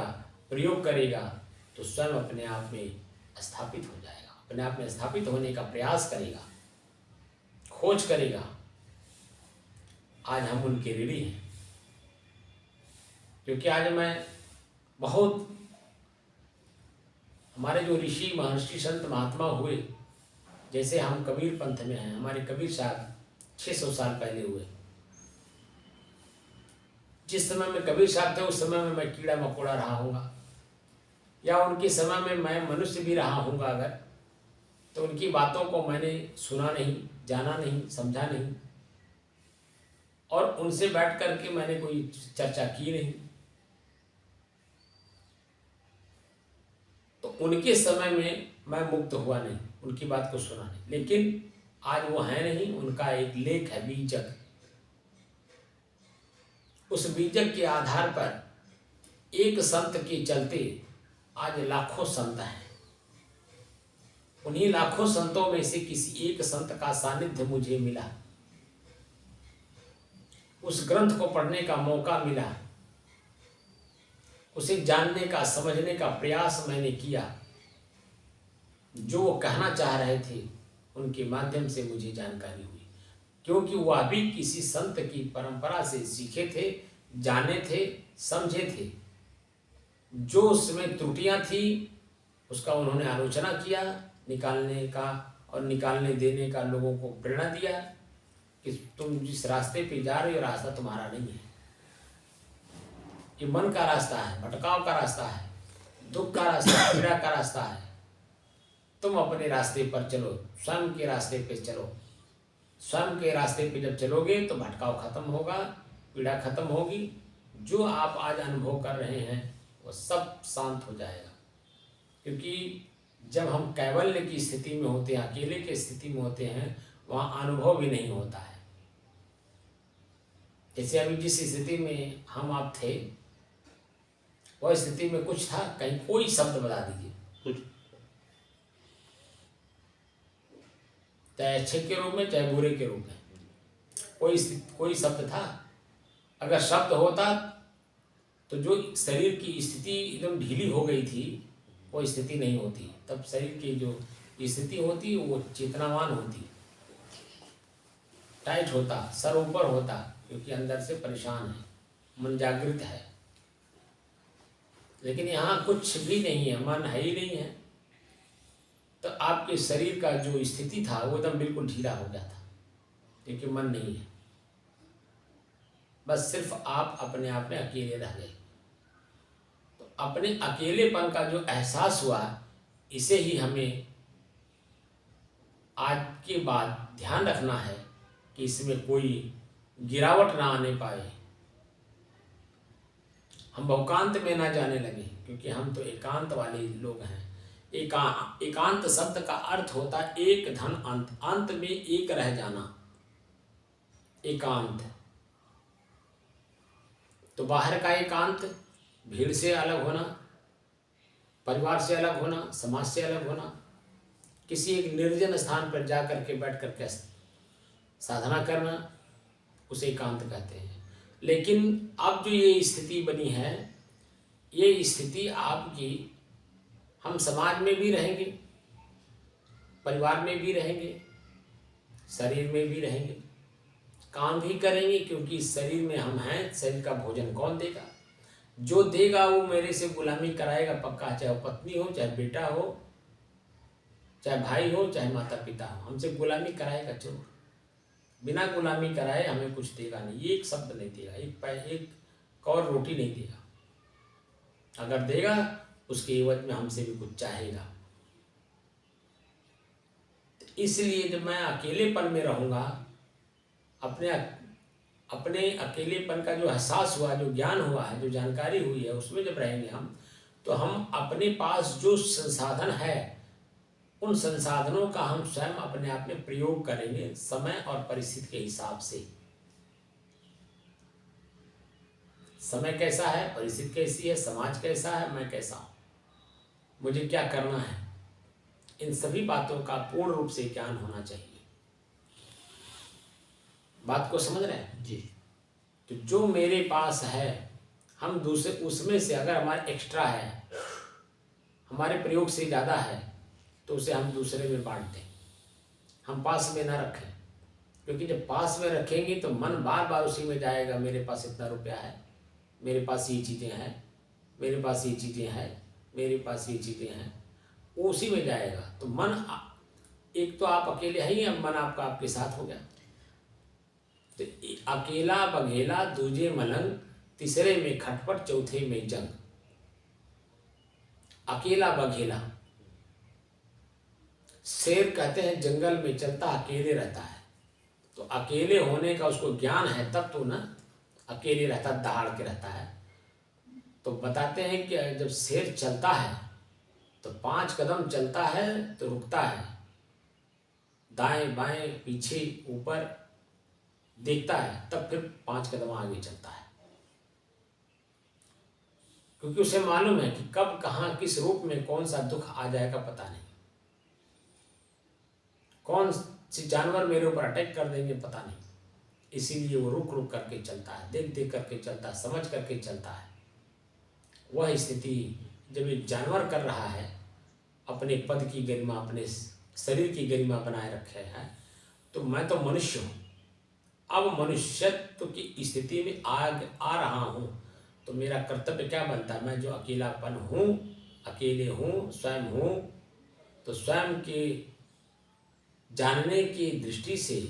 प्रयोग करेगा तो स्वयं अपने आप में स्थापित हो जाएगा, अपने आप में स्थापित होने का प्रयास करेगा, खोज करेगा। आज हम उनके ऋणी हैं, क्योंकि आज मैं बहुत हमारे जो ऋषि महर्षि संत महात्मा हुए, जैसे हम कबीर पंथ में हैं, हमारे कबीर साहब 600 साल पहले हुए। जिस समय में कबीर साहब थे उस समय में मैं कीड़ा मकोड़ा रहा हूँगा, या उनके समय में मैं मनुष्य भी रहा हूँगा अगर, तो उनकी बातों को मैंने सुना नहीं, जाना नहीं, समझा नहीं, और उनसे बैठ करके मैंने कोई चर्चा की नहीं। तो उनके समय में मैं मुक्त हुआ नहीं, उनकी बात को सुना नहीं। लेकिन आज वो है नहीं, उनका एक लेख है बीजक। उस बीजक के आधार पर एक संत के चलते आज लाखों संत हैं। उन्हीं लाखों संतों में से किसी एक संत का सानिध्य मुझे मिला, उस ग्रंथ को पढ़ने का मौका मिला, उसे जानने का, समझने का प्रयास मैंने किया। जो वो कहना चाह रहे थे उनके माध्यम से मुझे जानकारी हुई, क्योंकि वह भी किसी संत की परंपरा से सीखे थे, जाने थे, समझे थे। जो उसमें त्रुटियां थी उसका उन्होंने आलोचना किया, निकालने का और निकालने देने का लोगों को प्रेरणा दिया कि तुम जिस रास्ते पे जा रहे हो रास्ता तुम्हारा नहीं है, ये मन का रास्ता है, भटकाव का रास्ता है, दुख का रास्ता है, पीड़ा का रास्ता है। तुम अपने रास्ते पर चलो, स्वयं के रास्ते पे चलो। स्वयं के रास्ते पे जब चलोगे तो भटकाव खत्म होगा, पीड़ा खत्म होगी। जो आप आज अनुभव कर रहे हैं वो सब शांत हो जाएगा, क्योंकि जब हम कैवल्य की स्थिति में होते हैं, अकेले की स्थिति में होते हैं, वहाँ अनुभव भी नहीं होता है। जैसे अभी जिस स्थिति में हम आप थे वह स्थिति में कुछ था, कहीं कोई शब्द बता दीजिए, कुछ चाहे अच्छे के रूप में चाहे बुरे के रूप में, कोई शब्द था? अगर शब्द होता तो जो शरीर की स्थिति एकदम ढीली हो गई थी वो स्थिति नहीं होती। तब शरीर की जो स्थिति होती वो चेतनावान होती, टाइट होता, सर ऊपर होता, क्योंकि अंदर से परेशान है, मन जागृत है। लेकिन यहाँ कुछ भी नहीं है, मन है ही नहीं है, तो आपके शरीर का जो स्थिति था वो एकदम बिल्कुल ढीला हो गया था, क्योंकि मन नहीं है। बस सिर्फ आप अपने आप में अकेले रह गए। तो अपने अकेलेपन का जो एहसास हुआ, इसे ही हमें आज के बाद ध्यान रखना है कि इसमें कोई गिरावट ना आने पाए, हम बहुकांत में ना जाने लगे, क्योंकि हम तो एकांत वाले लोग हैं। एकांत शब्द का अर्थ होता है एक धन अंत, अंत में एक रह जाना, एकांत। तो बाहर का एकांत भीड़ से अलग होना, परिवार से अलग होना, समाज से अलग होना, किसी एक निर्जन स्थान पर जा कर के बैठ कर के साधना करना, उसे एकांत कहते हैं। लेकिन अब जो ये स्थिति बनी है, ये स्थिति आपकी, हम समाज में भी रहेंगे, परिवार में भी रहेंगे, शरीर में भी रहेंगे, काम भी करेंगे, क्योंकि इस शरीर में हम हैं। शरीर का भोजन कौन देगा? जो देगा वो मेरे से गुलामी कराएगा पक्का, चाहे वो पत्नी हो, चाहे बेटा हो, चाहे भाई हो, चाहे माता पिता हो, हमसे गुलामी कराएगा जरूर। बिना गुलामी कराए हमें कुछ देगा नहीं, एक शब्द नहीं देगा, एक कौर रोटी नहीं देगा। अगर देगा उसके एवज में हमसे भी कुछ चाहेगा। इसलिए जब मैं अकेलेपन में रहूँगा, अपने अकेलेपन का जो एहसास हुआ, जो ज्ञान हुआ है, जो जानकारी हुई है, उसमें जब रहेंगे हम, तो हम अपने पास जो संसाधन है, उन संसाधनों का हम स्वयं अपने आप में प्रयोग करेंगे, समय और परिस्थिति के हिसाब से। समय कैसा है, परिस्थिति कैसी है, समाज कैसा है, मैं कैसा हूँ, मुझे क्या करना है, इन सभी बातों का पूर्ण रूप से ज्ञान होना चाहिए। बात को समझ रहे हैं जी। तो जो मेरे पास है, हम दूसरे उसमें से अगर हमारे एक्स्ट्रा है, हमारे प्रयोग से ज़्यादा है, तो उसे हम दूसरे में बांट दें, हम पास में ना रखें। क्योंकि जब पास में रखेंगे तो मन बार बार उसी में जाएगा, मेरे पास इतना रुपया है, मेरे पास ये चीज़ें हैं, मेरे पास ये चीज़ें हैं, मेरे पास ये चीज़ें हैं, उसी में जाएगा। तो मन, एक तो आप अकेले हैं ही, अब मन आपका आपके साथ हो गया। तो अकेला बघेला दूजे मलंग, तीसरे में खटपट, चौथे में जंग। अकेला बघेला, शेर कहते हैं जंगल में चलता अकेले रहता है, तो अकेले होने का उसको ज्ञान है तब तो ना अकेले रहता, दहाड़ के रहता है। तो बताते हैं कि जब शेर चलता है तो 5 कदम चलता है तो रुकता है, दाएं बाएं पीछे ऊपर देखता है, तब फिर 5 कदम आगे चलता है। क्योंकि उसे मालूम है कि कब कहाँ किस रूप में कौन सा दुख आ जाएगा पता नहीं, कौन से जानवर मेरे ऊपर अटैक कर देंगे पता नहीं। इसीलिए वो रुक रुक करके चलता है, देख देख करके चलता है, समझ करके चलता है। वह स्थिति जब एक जानवर कर रहा है, अपने पद की गरिमा, अपने शरीर की गरिमा बनाए रखे है, तो मैं तो मनुष्य हूँ, अब मनुष्यत्व की स्थिति में आ रहा हूँ, तो मेरा कर्तव्य क्या बनता है? मैं जो अकेलापन हूँ, अकेले हूँ, स्वयं हूँ, तो स्वयं के जानने की दृष्टि से,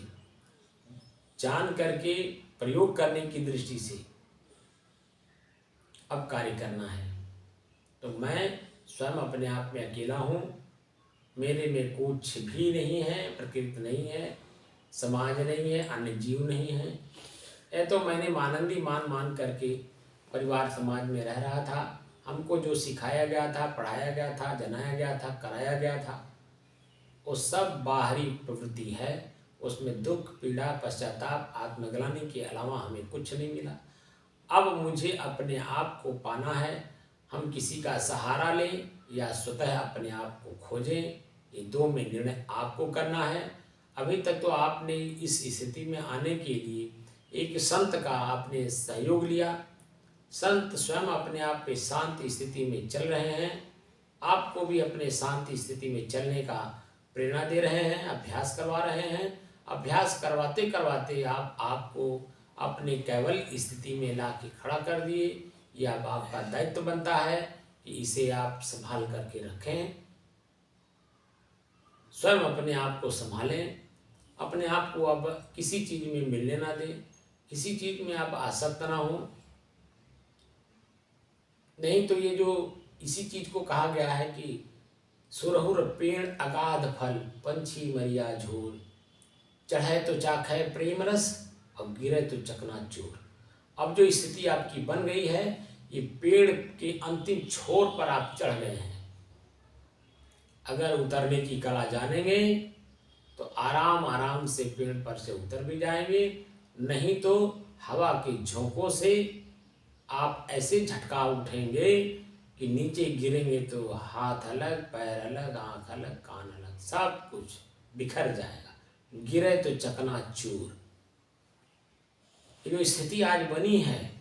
जान करके प्रयोग करने की दृष्टि से अब कार्य करना है। तो मैं स्वयं अपने आप में अकेला हूँ, मेरे में कुछ भी नहीं है, प्रकृति नहीं है, समाज नहीं है, अन्य जीव नहीं है। यह तो मैंने मानंदी मान करके परिवार समाज में रह रहा था। हमको जो सिखाया गया था, पढ़ाया गया था, जनाया गया था, कराया गया था, वो सब बाहरी प्रवृत्ति है। उसमें दुख, पीड़ा, पश्चाताप, आत्मग्लानि के अलावा हमें कुछ नहीं मिला। अब मुझे अपने आप को पाना है। हम किसी का सहारा लें या स्वतः अपने आप को खोजें, ये 2 में निर्णय आपको करना है। अभी तक तो आपने इस स्थिति में आने के लिए एक संत का आपने सहयोग लिया। संत स्वयं अपने आप पे शांत स्थिति में चल रहे हैं, आपको भी अपने शांत स्थिति में चलने का प्रेरणा दे रहे हैं, अभ्यास करवा रहे हैं। अभ्यास करवाते करवाते आपको अपने केवल स्थिति में ला के खड़ा कर दिए। यह अब आपका दायित्व बनता है कि इसे आप संभाल करके रखें, स्वयं अपने आप को संभालें, अपने आप को अब किसी चीज़ में मिलने ना दें, किसी चीज़ में आप आसक्त ना हो। नहीं तो ये जो इसी चीज़ को कहा गया है कि सुरहुर पेड़ अगाध फल, पंछी मरिया झूर, चढ़े तो चाखे प्रेम रस और गिरे तो चकनाचूर। अब जो स्थिति आपकी बन गई है, ये पेड़ के अंतिम छोर पर आप चढ़ गए हैं। अगर उतरने की कला जानेंगे तो आराम आराम से पेड़ पर से उतर भी जाएंगे, नहीं तो हवा के झोंकों से आप ऐसे झटका उठेंगे कि नीचे गिरेंगे तो हाथ अलग, पैर अलग, आंख अलग, कान अलग, सब कुछ बिखर जाएगा। गिरे तो चकनाचूर। ये जो स्थिति आज बनी है,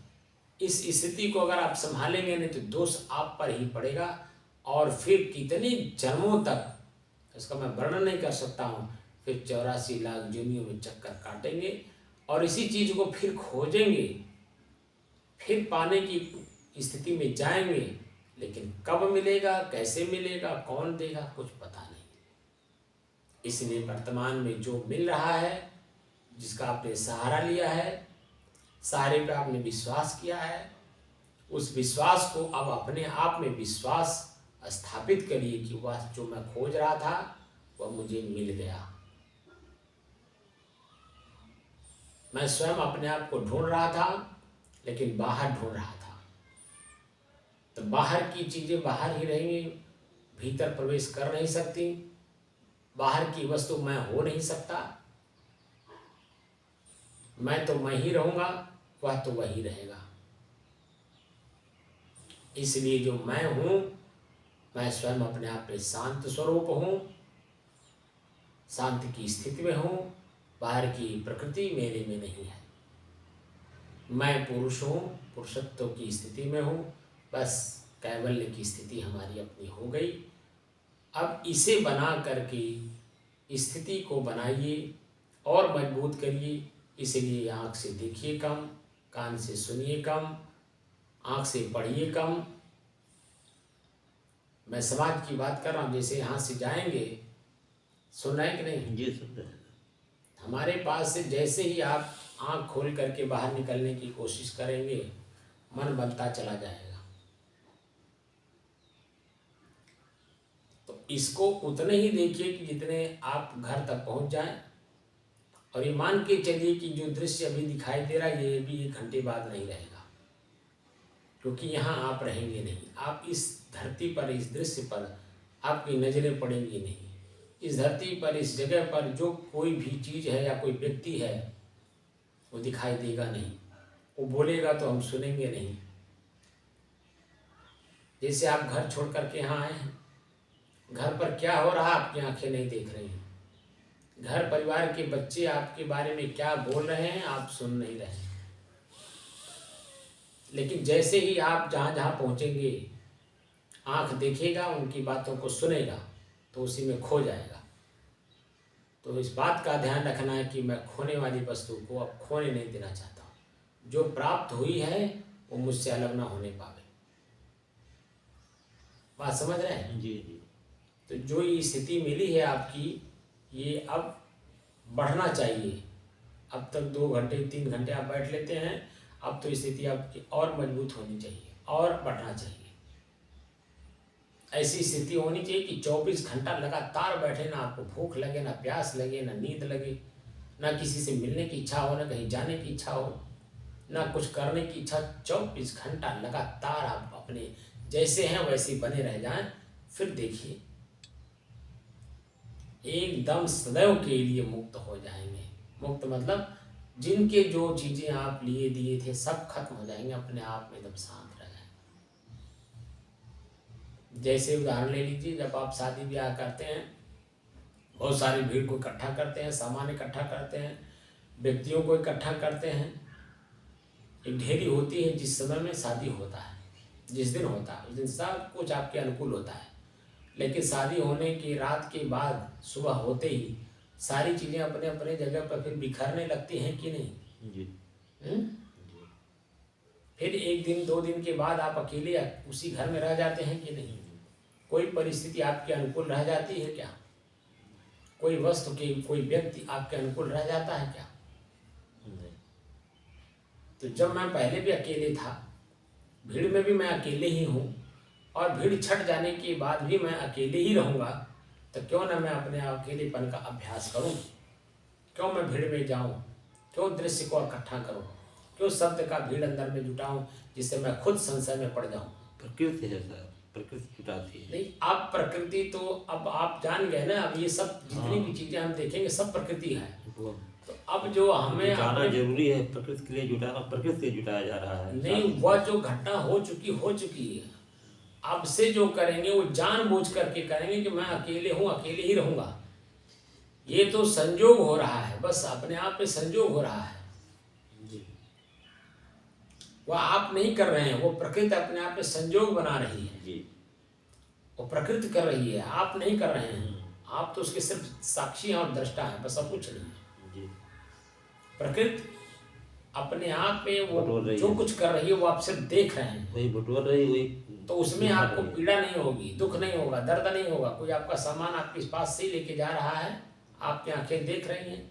इस स्थिति को अगर आप संभालेंगे नहीं तो दोष आप पर ही पड़ेगा, और फिर कितने जन्मों तक इसका मैं वर्णन नहीं कर सकता हूँ। फिर 84 लाख जूनियों में चक्कर काटेंगे और इसी चीज को फिर खोजेंगे, फिर पाने की स्थिति में जाएंगे, लेकिन कब मिलेगा, कैसे मिलेगा, कौन देगा, कुछ पता नहीं। इसलिए वर्तमान में जो मिल रहा है, जिसका आपने सहारा लिया है, सहारे पे आपने विश्वास किया है, उस विश्वास को अब अपने आप में विश्वास स्थापित करिए कि वह जो मैं खोज रहा था वह मुझे मिल गया। मैं स्वयं अपने आप को ढूंढ रहा था, लेकिन बाहर ढूंढ रहा था। तो बाहर की चीजें बाहर ही रहेंगी, भीतर प्रवेश कर नहीं सकती। बाहर की वस्तु मैं हो नहीं सकता। मैं तो मैं ही रहूंगा, वह तो वही रहेगा। इसलिए जो मैं हूं, मैं स्वयं अपने आप में शांत स्वरूप हूं, शांति की स्थिति में हूं। बाहर की प्रकृति मेरे में नहीं है। मैं पुरुष हूं, पुरुषत्व की स्थिति में हूं। बस कैवल्य की स्थिति हमारी अपनी हो गई। अब इसे बना करके स्थिति को बनाइए और मजबूत करिए। इसलिए आँख से देखिए कम, कान से सुनिए कम, आँख से पढ़िए कम। मैं समाज की बात कर रहा हूँ। जैसे यहाँ से जाएंगे, सुन रहे हैं कि नहीं? जी सुन रहे हैं। हमारे पास से जैसे ही आप आँख खोल करके बाहर निकलने की कोशिश करेंगे, मन बनता चला जाएगा। तो इसको उतने ही देखिए कि जितने आप घर तक पहुँच जाएं। और ये मान के चलिए कि जो दृश्य अभी दिखाई दे रहा है, ये भी 1 घंटे बाद नहीं रहेगा, क्योंकि यहाँ आप रहेंगे नहीं। आप इस धरती पर, इस दृश्य पर आपकी नज़रें पड़ेंगी नहीं। इस धरती पर, इस जगह पर जो कोई भी चीज़ है या कोई व्यक्ति है, वो दिखाई देगा नहीं। वो बोलेगा तो हम सुनेंगे नहीं। जैसे आप घर छोड़ करके यहाँ आए हैं, घर पर क्या हो रहा है आपकी आंखें नहीं देख रही हैं। घर परिवार के बच्चे आपके बारे में क्या बोल रहे हैं आप सुन नहीं रहे हैं। लेकिन जैसे ही आप जहाँ जहाँ पहुँचेंगे, आँख देखेगा, उनकी बातों को सुनेगा, तो उसी में खो जाएगा। तो इस बात का ध्यान रखना है कि मैं खोने वाली वस्तु को अब खोने नहीं देना चाहता हूँ। जो प्राप्त हुई है वो मुझसे अलग ना होने पावे। बात समझ रहे हैं? जी जी। तो जो ये स्थिति मिली है आपकी, ये अब बढ़ना चाहिए। अब तक 2 घंटे 3 घंटे आप बैठ लेते हैं, अब तो स्थिति आपकी और मजबूत होनी चाहिए और बढ़ना चाहिए। ऐसी स्थिति होनी चाहिए कि 24 घंटा लगातार बैठे, ना आपको भूख लगे, ना प्यास लगे, ना नींद लगे, ना किसी से मिलने की इच्छा हो, ना कहीं जाने की इच्छा हो, ना कुछ करने की इच्छा। 24 घंटा लगातार आप अपने जैसे हैं वैसे बने रह जाएं। फिर देखिए, एकदम सदैव के लिए मुक्त हो जाएंगे। मुक्त मतलब जिनके जो चीजें आप लिए दिए थे सब खत्म हो जाएंगे, अपने आप में एकदम शांत रह जाएंगे। जैसे उदाहरण ले लीजिए, जब आप शादी ब्याह करते हैं, बहुत सारी भीड़ को इकट्ठा करते हैं, सामान इकट्ठा करते हैं, व्यक्तियों को इकट्ठा करते हैं। एक ढेरी होती है जिस समय में शादी होता है, जिस दिन होता है, उस दिन सब कुछ आपके अनुकूल होता है। लेकिन शादी होने की रात के बाद सुबह होते ही सारी चीज़ें अपने अपने जगह पर फिर बिखरने लगती हैं कि नहीं? जी। फिर 1 दिन 2 दिन के बाद आप अकेले उसी घर में रह जाते हैं कि नहीं? कोई परिस्थिति आपके अनुकूल रह जाती है क्या? कोई वस्तु के, कोई व्यक्ति आपके अनुकूल रह जाता है क्या? नहीं। तो जब मैं पहले भी अकेले था, भीड़ में भी मैं अकेले ही हूँ, और भीड़ छट जाने के बाद भी मैं अकेले ही रहूँगा, तो क्यों ना मैं अपने अकेलेपन का अभ्यास करूँ? क्यों मैं भीड़ में जाऊँ? क्यों दृश्य को इकट्ठा करूँ? क्यों शब्द का भीड़ अंदर में जुटाऊँ, जिससे मैं खुद संशय में पड़ जाऊँ? प्रकृति है सर, प्रकृति जुटाती है। नहीं, अब प्रकृति तो अब आप जान गए ना। अब ये सब जितनी भी चीज़ें हम देखेंगे सब प्रकृति है। वो तो अब जो हमें जुटाना अपने जरूरी है, प्रकृति के लिए जुटाना, प्रकृति से जुटाया जा रहा है। नहीं, वह जो घटना हो चुकी है, अब से जो करेंगे वो जानबूझ करके करेंगे कि मैं अकेले हूँ, अकेले ही रहूंगा। ये तो संजोग हो रहा है, बस अपने आप में संजोग हो रहा है। जी वह आप नहीं कर रहे हैं, वो प्रकृति अपने आप में संजोग बना रही है। जी वो प्रकृति कर रही है, आप नहीं कर रहे हैं। आप तो उसके सिर्फ साक्षी हैं और दृष्टा हैं, बस अब कुछ नहीं है। जी प्रकृति अपने आप में वो बटोर रही जो है। कुछ कर रही है वो आप सिर्फ देख रहे हैं। वही बटोर रही, वही तो उसमें दिखा आपको रही है। पीड़ा नहीं होगी, दुख नहीं होगा, दर्द नहीं होगा। कोई आपका सामान आपके पास से ही लेके जा रहा है, आपकी आंखें देख रही हैं,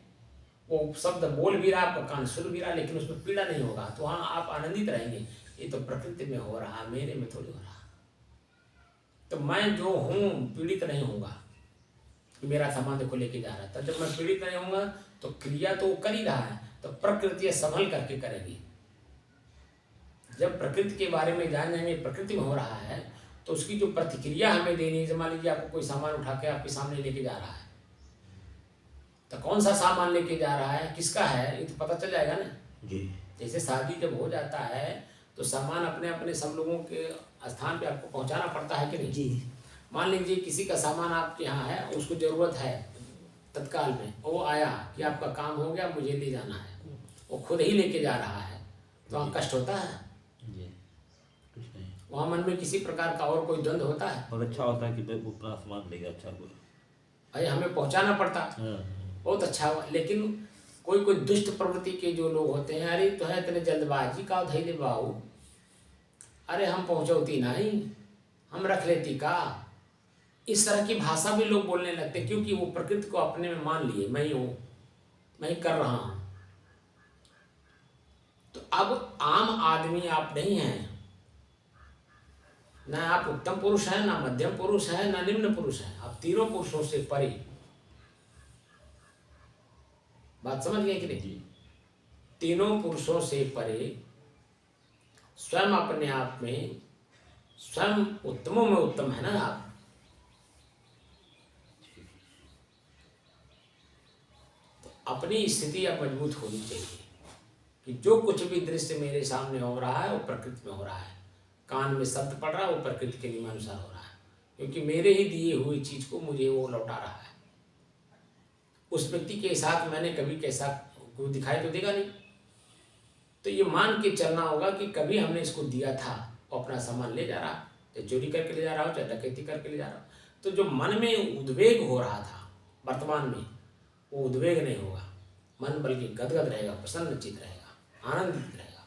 वो शब्द बोल भी रहा, आपका कान सुन भी रहा, लेकिन उसमें पीड़ा नहीं होगा। तो वहाँ आप आनंदित रहेंगे। ये तो प्रकृति में हो रहा, मेरे में थोड़ी हो रहा। तो मैं जो हूँ पीड़ित नहीं होऊंगा कि मेरा सामान देखो लेके जा रहा है। तब जब मैं पीड़ित नहीं होऊंगा तो क्रिया तो वो कर ही रहा है, तो प्रकृति संभल करके करेगी। जब प्रकृति के बारे में जान जाएंगे प्रकृति में हो रहा है, तो उसकी जो प्रतिक्रिया हमें देनी है। मान लीजिए आपको कोई सामान उठा के आपके सामने लेके जा रहा है, तो कौन सा सामान लेके जा रहा है, किसका है, ये तो पता चल जाएगा ना। जी जैसे शादी जब हो जाता है तो सामान अपने अपने सब लोगों के स्थान पे आपको पहुंचाना पड़ता है कि नहीं। जी मान लीजिए किसी का सामान आपके यहाँ है, उसको ज़रूरत है तत्काल में, वो आया कि आपका काम हो गया, मुझे ले जाना है, वो खुद ही लेके जा रहा है, तो वहाँ कष्ट होता है। जी कुछ नहीं, वहाँ मन में किसी प्रकार का और कोई द्वंद्व होता है। बहुत अच्छा होता है कि भाई वो अपना सामान लेगा, अच्छा हुआ। भाई हमें पहुँचाना पड़ता, बहुत अच्छा हुआ। लेकिन कोई कोई दुष्ट प्रवृत्ति के जो लोग होते हैं, अरे तो है तेरे जल्दबाजी का धैर्य बाबू, अरे हम पहुँचौती नहीं, हम रख लेती का। इस तरह की भाषा भी लोग बोलने लगते, क्योंकि वो प्रकृति को अपने में मान लिए, मैं ही हूँ, मैं ही कर रहा हूँ। तो अब आम आदमी आप नहीं हैं, ना आप उत्तम पुरुष हैं, ना मध्यम पुरुष हैं, ना निम्न पुरुष हैं। आप तीनों पुरुषों से परे। बात समझ गए कि नहीं। तीनों पुरुषों से परे, स्वयं अपने आप में स्वयं उत्तमों में उत्तम है ना आप। तो अपनी स्थिति अब मजबूत होनी चाहिए कि जो कुछ भी दृश्य मेरे सामने हो रहा है वो प्रकृति में हो रहा है। कान में शब्द पड़ रहा है वो प्रकृति के नियमानुसार हो रहा है, क्योंकि मेरे ही दिए हुई चीज को मुझे वो लौटा रहा है। उस व्यक्ति के साथ मैंने कभी कैसा कोई दिखाई तो देगा नहीं। तो ये मान के चलना होगा कि कभी हमने इसको दिया था, वो अपना सामान ले जा रहा, चाहे चोरी करके ले जा रहा हो, चाहे डकैती करके ले जा रहा हो। तो जो मन में उद्वेग हो रहा था वर्तमान में, वो उद्वेग नहीं होगा। मन बल्कि गदगद रहेगा, प्रसन्नचित रहेगा, आनंदित रहेगा।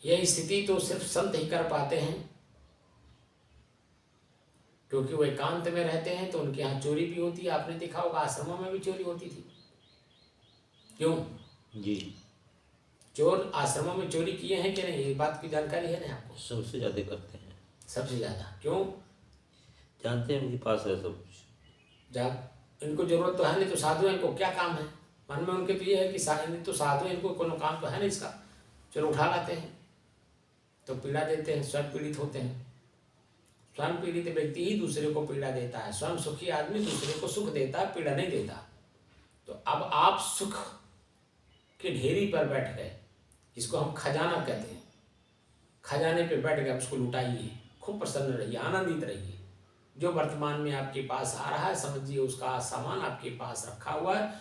यह स्थिति तो सिर्फ संत ही कर पाते हैं, क्योंकि वो एकांत में रहते हैं। तो उनके यहाँ चोरी भी होती है, आपने देखा होगा आश्रमों में भी चोरी होती थी। क्यों जी चोर आश्रमों में चोरी किए हैं कि नहीं, ये बात की जानकारी है ना आपको। सबसे ज़्यादा करते हैं, सबसे ज्यादा क्यों, जानते हैं उनके पास है सब कुछ। जब इनको जरूरत तो है नहीं, तो साधु इनको क्या काम है। मन में उनके तो ये है कि तो साधु इनको कोनो काम तो है नहीं इसका, चलो उठा लाते हैं, तो पीड़ा देते हैं, स्वयं पीड़ित होते हैं। स्वयं पीड़ित व्यक्ति ही दूसरे को पीड़ा देता है। स्वयं सुखी आदमी दूसरे को सुख देता है, पीड़ा नहीं देता। तो अब आप सुख के ढेरी पर बैठ गए, जिसको हम खजाना कहते हैं, खजाने पे बैठ गए, उसको लुटाइए, खूब प्रसन्न रहिए, आनंदित रहिए। जो वर्तमान में आपके पास आ रहा है समझिए उसका सामान आपके पास रखा हुआ है,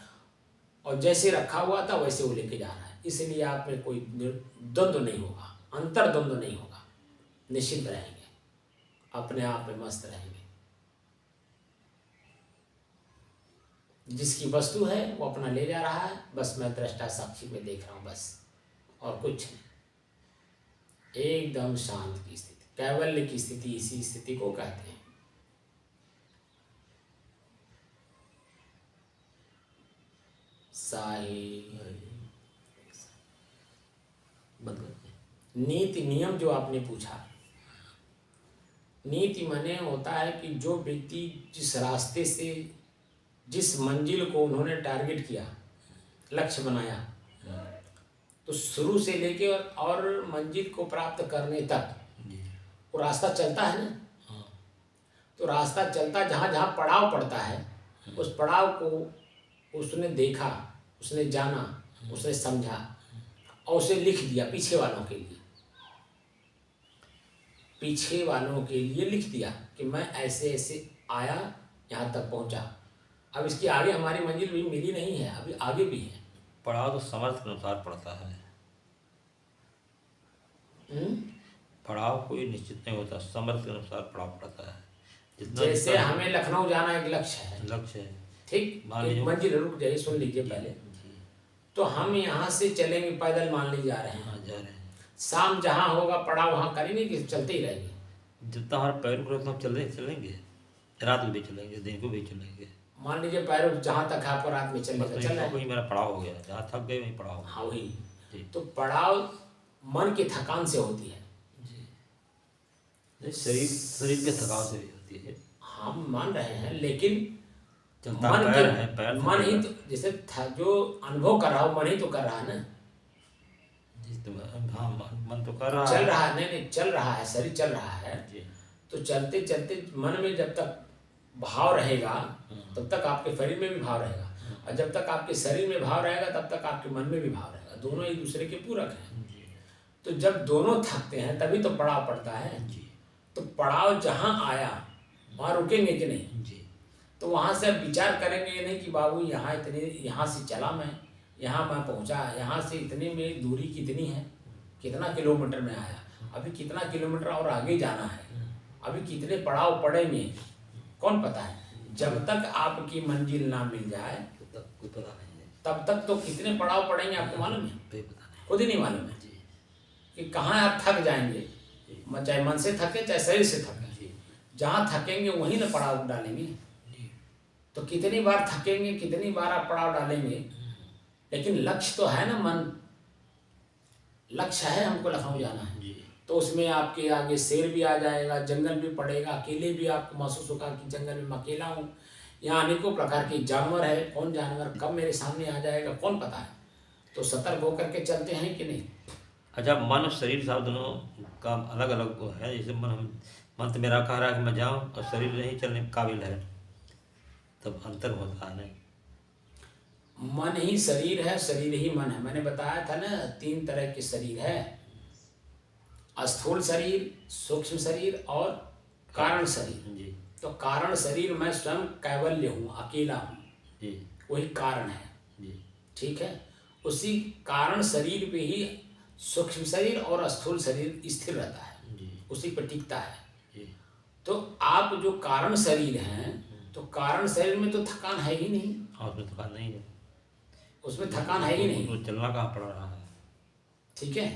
और जैसे रखा हुआ था वैसे वो लेके जा रहा है। इसलिए आप में कोई द्वंद्व नहीं होगा, अंतर द्वंद्व नहीं होगा, निश्चित रहेंगे, अपने आप में मस्त रहेंगे। जिसकी वस्तु है वो अपना ले जा रहा है, बस मैं दृष्टा साक्षी में देख रहा हूँ, बस और कुछ नहीं। एकदम शांत की स्थिति, कैवल्य की स्थिति, इसी स्थिति को कहते हैं। बंद करते हैं। नीति नियम जो आपने पूछा, नीति माने होता है कि जो व्यक्ति जिस रास्ते से, जिस मंजिल को उन्होंने टारगेट किया, लक्ष्य बनाया, तो शुरू से लेके और मंजिल को प्राप्त करने तक वो रास्ता चलता है ना। तो रास्ता चलता जहाँ जहाँ पड़ाव पड़ता है उस पड़ाव को उसने देखा, उसने जाना, उसने समझा और उसे लिख दिया पीछे वालों के लिए, पीछे वालों के लिए लिख दिया कि मैं ऐसे ऐसे आया, यहाँ तक पहुँचा। अब इसकी आगे हमारी मंजिल भी मिली नहीं है, अभी आगे भी है। पड़ाव तो समर्थ के अनुसार पड़ता है। पड़ाव कोई निश्चित नहीं होता, समर्थ के अनुसार पड़ाव पड़ता है। जितना जैसे हमें लखनऊ जाना एक लक्ष्य है, लक्ष्य है, ठीक, मान एक लीजिए। मंजिल, रुक जाइए सुन लीजिए पहले। तो हम यहाँ से चलेंगे, पैदल मान ली जा रहे हैं, हाँ, जा रहे हैं। शाम जहाँ होगा पड़ाव वहाँ करेंगे कि चलते ही रहेंगे? जितना हमारा पैर को उतना हम चलेंगे, रात को भी चलेंगे, दिन को भी चलेंगे। मान लीजिए पैरों जहाँ तक है आपको रात में चलने का, चल रहा है। वही मेरा पड़ाव हो गया, जहाँ थक गए वहीं पड़ाव। हाँ वही। जी। तो पड़ाव मन की थकान से होती है। जी, शरीर के थकान से भी होती है। हम मान रहे हैं, लेकिन चलता मन पैर है, पैर मन ही तो जैसे जो अनुभव कर रहा हो, मन ही तो कर रहा है ना। हाँ, मन तो कर रहा है, चल रहा है, नहीं चल रहा है, शरीर चल रहा है। जी। तो चलते चलते मन में जब तक भाव रहेगा तब तक आपके शरीर में भी भाव रहेगा, और जब तक आपके शरीर में भाव रहेगा तब तक आपके मन में भी भाव रहेगा। दोनों एक दूसरे के पूरक हैं। तो जब दोनों थकते हैं तभी तो पड़ाव पड़ता है। तो पड़ाव जहाँ आया वहाँ रुकेंगे कि नहीं? जी। तो वहाँ से अब विचार करेंगे ये नहीं कि बाबू यहाँ से चला मैं, यहाँ मैं पहुँचा, यहाँ से इतने में दूरी कितनी है, कितना किलोमीटर में आया, अभी कितना किलोमीटर और आगे जाना है, अभी कितने पड़ाव पड़ेंगे, कौन पता है। जब तक आपकी मंजिल ना मिल जाए तब कोई पता नहीं है, तब तक तो कितने पड़ाव पड़ेंगे आपको मालूम है? कोई पता नहीं, खुद ही नहीं मालूम है कि कहाँ आप थक जाएंगे, चाहे मन से थके चाहे शरीर से थके। जहाँ थकेंगे वहीं ना पड़ाव डालेंगे। तो कितनी बार थकेंगे, कितनी बार आप पड़ाव डालेंगे, लेकिन लक्ष्य तो है ना। मन लक्ष्य है, हमको लखनऊ जाना है। तो उसमें आपके आगे शेर भी आ जाएगा, जंगल भी पड़ेगा, अकेले भी आपको महसूस होगा कि जंगल में मैं अकेला हूँ, यहाँ अनेकों प्रकार के जानवर है, कौन जानवर कब मेरे सामने आ जाएगा कौन पता है। तो सतर्क होकर के चलते हैं कि नहीं? अच्छा, मन और शरीर साहब दोनों का अलग अलग वो है। जैसे मन तो मेरा कह रहा है कि मैं जाऊँ, और शरीर नहीं चलने के काबिल है, तब अंतर होता है। नहीं, मन ही शरीर है, शरीर ही मन है। मैंने बताया था ना, 3 तरह के शरीर है, स्थूल शरीर, सूक्ष्म शरीर और कारण शरीर। जी। तो कारण शरीर मैं स्वयं कैवल्य हूँ, अकेला हूँ, जी। वही कारण है। जी। ठीक है, उसी कारण शरीर पे ही सूक्ष्म शरीर और स्थूल शरीर स्थिर रहता है। जी। उसी पर टिकता है। जी। तो आप जो कारण शरीर हैं, तो कारण शरीर में तो थकान है ही नहीं। हाँ, उसमें थकान नहीं है, उसमें थकान है ही नहीं। वो चलना कहाँ पड़ रहा है। ठीक है,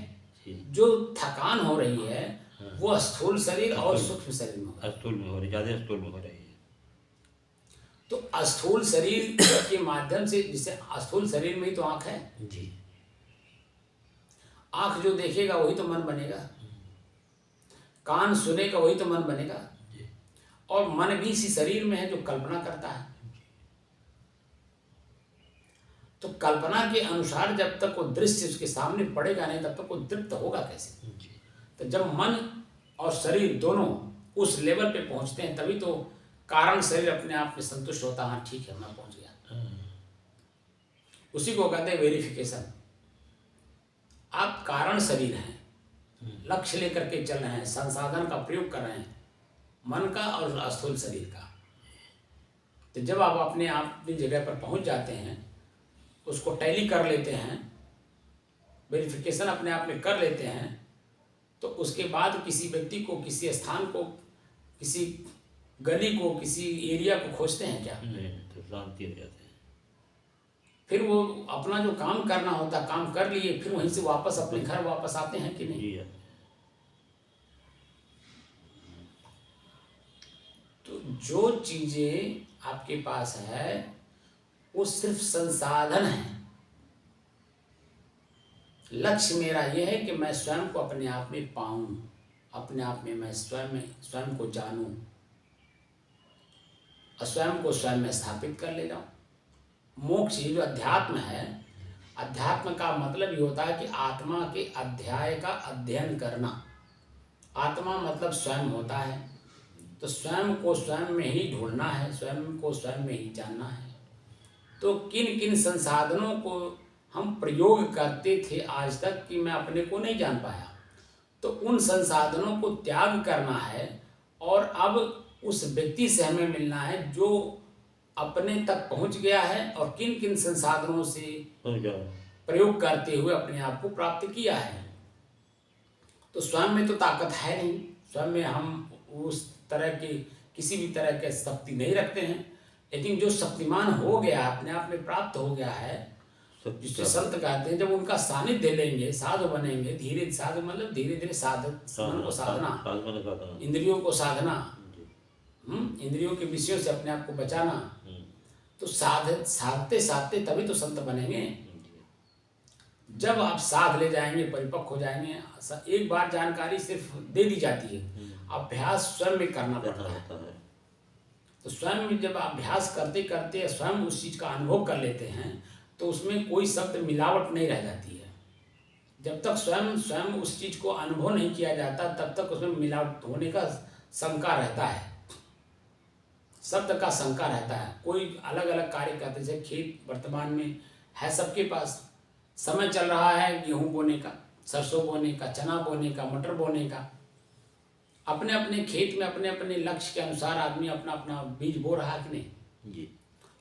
जी। जो थकान हो रही है वो स्थूल शरीर और सूक्ष्म शरीर में हो रही है। स्थूल में हो रही, ज़्यादा स्थूल में हो रही है। तो स्थूल शरीर के माध्यम से, जिसे स्थूल शरीर में ही तो आँख है। जी। आँख जो देखेगा वही तो मन बनेगा, कान सुनेगा वही तो मन बनेगा। जी। और मन भी इसी शरीर में है जो कल्पना करता है। तो कल्पना के अनुसार जब तक वो दृश्य उसके सामने पड़ेगा नहीं, तब तक वो तृप्त होगा कैसे? तो जब मन और शरीर दोनों उस लेवल पे पहुंचते हैं, तभी तो कारण शरीर अपने आप में संतुष्ट होता है, हाँ ठीक है मैं पहुंच गया। उसी को कहते हैं वेरिफिकेशन। आप कारण शरीर हैं, लक्ष्य लेकर के चल रहे हैं, संसाधन का प्रयोग कर रहे हैं, मन का और स्थूल शरीर का। तो जब आप अपनी जगह पर पहुंच जाते हैं, उसको टैली कर लेते हैं, वेरिफिकेशन अपने आप में कर लेते हैं, तो उसके बाद किसी व्यक्ति को, किसी स्थान को, किसी गली को, किसी एरिया को खोजते हैं क्या? नहीं, तो शांति हो जाते हैं। फिर वो अपना जो काम करना होता काम कर लिए, फिर वहीं से वापस अपने घर वापस आते हैं कि नहीं? तो जो चीजें आपके पास है वो सिर्फ संसाधन है। लक्ष्य मेरा यह है कि मैं स्वयं को अपने आप में पाऊं, अपने आप में मैं स्वयं को जानूं और स्वयं को स्वयं में स्थापित कर ले जाऊं। मोक्ष ये जो अध्यात्म है, अध्यात्म का मतलब ये होता है कि आत्मा के अध्याय का अध्ययन करना। आत्मा मतलब स्वयं होता है, तो स्वयं को स्वयं में ही ढूंढना है, स्वयं को स्वयं में ही जानना है। तो किन किन संसाधनों को हम प्रयोग करते थे आज तक कि मैं अपने को नहीं जान पाया, तो उन संसाधनों को त्याग करना है और अब उस व्यक्ति से हमें मिलना है जो अपने तक पहुंच गया है और किन किन संसाधनों से प्रयोग करते हुए अपने आप को प्राप्त किया है। तो स्वयं में तो ताकत है नहीं, स्वयं में हम उस तरह की किसी भी तरह के शक्ति नहीं रखते हैं, लेकिन जो शक्तिमान हो गया, अपने आप में प्राप्त हो गया है, जिसे संत कहते हैं, जब उनका सानिध्य लेंगे, साधु बनेंगे, धीरे साधु मतलब धीरे धीरे मन को साधना, इंद्रियों को साधना, इंद्रियों के विषयों से अपने आप को बचाना, तो साधते साधते तभी तो संत बनेंगे। जब आप साध ले जाएंगे, परिपक्व हो जाएंगे, एक बार जानकारी सिर्फ दे दी जाती है, अभ्यास स्वयं में करना पड़ता है। तो स्वयं में जब अभ्यास करते करते स्वयं उस चीज़ का अनुभव कर लेते हैं तो उसमें कोई शब्द मिलावट नहीं रह जाती है। जब तक स्वयं उस चीज़ को अनुभव नहीं किया जाता तब तक उसमें मिलावट होने का शंका रहता है, शब्द का शंका रहता है। कोई अलग अलग कार्य करते, जैसे खेत वर्तमान में है, सबके पास समय चल रहा है गेहूँ बोने का, सरसों बोने का, चना बोने का, मटर बोने का, अपने अपने खेत में अपने अपने लक्ष्य के अनुसार आदमी अपना अपना बीज बो रहा है कि नहीं जी।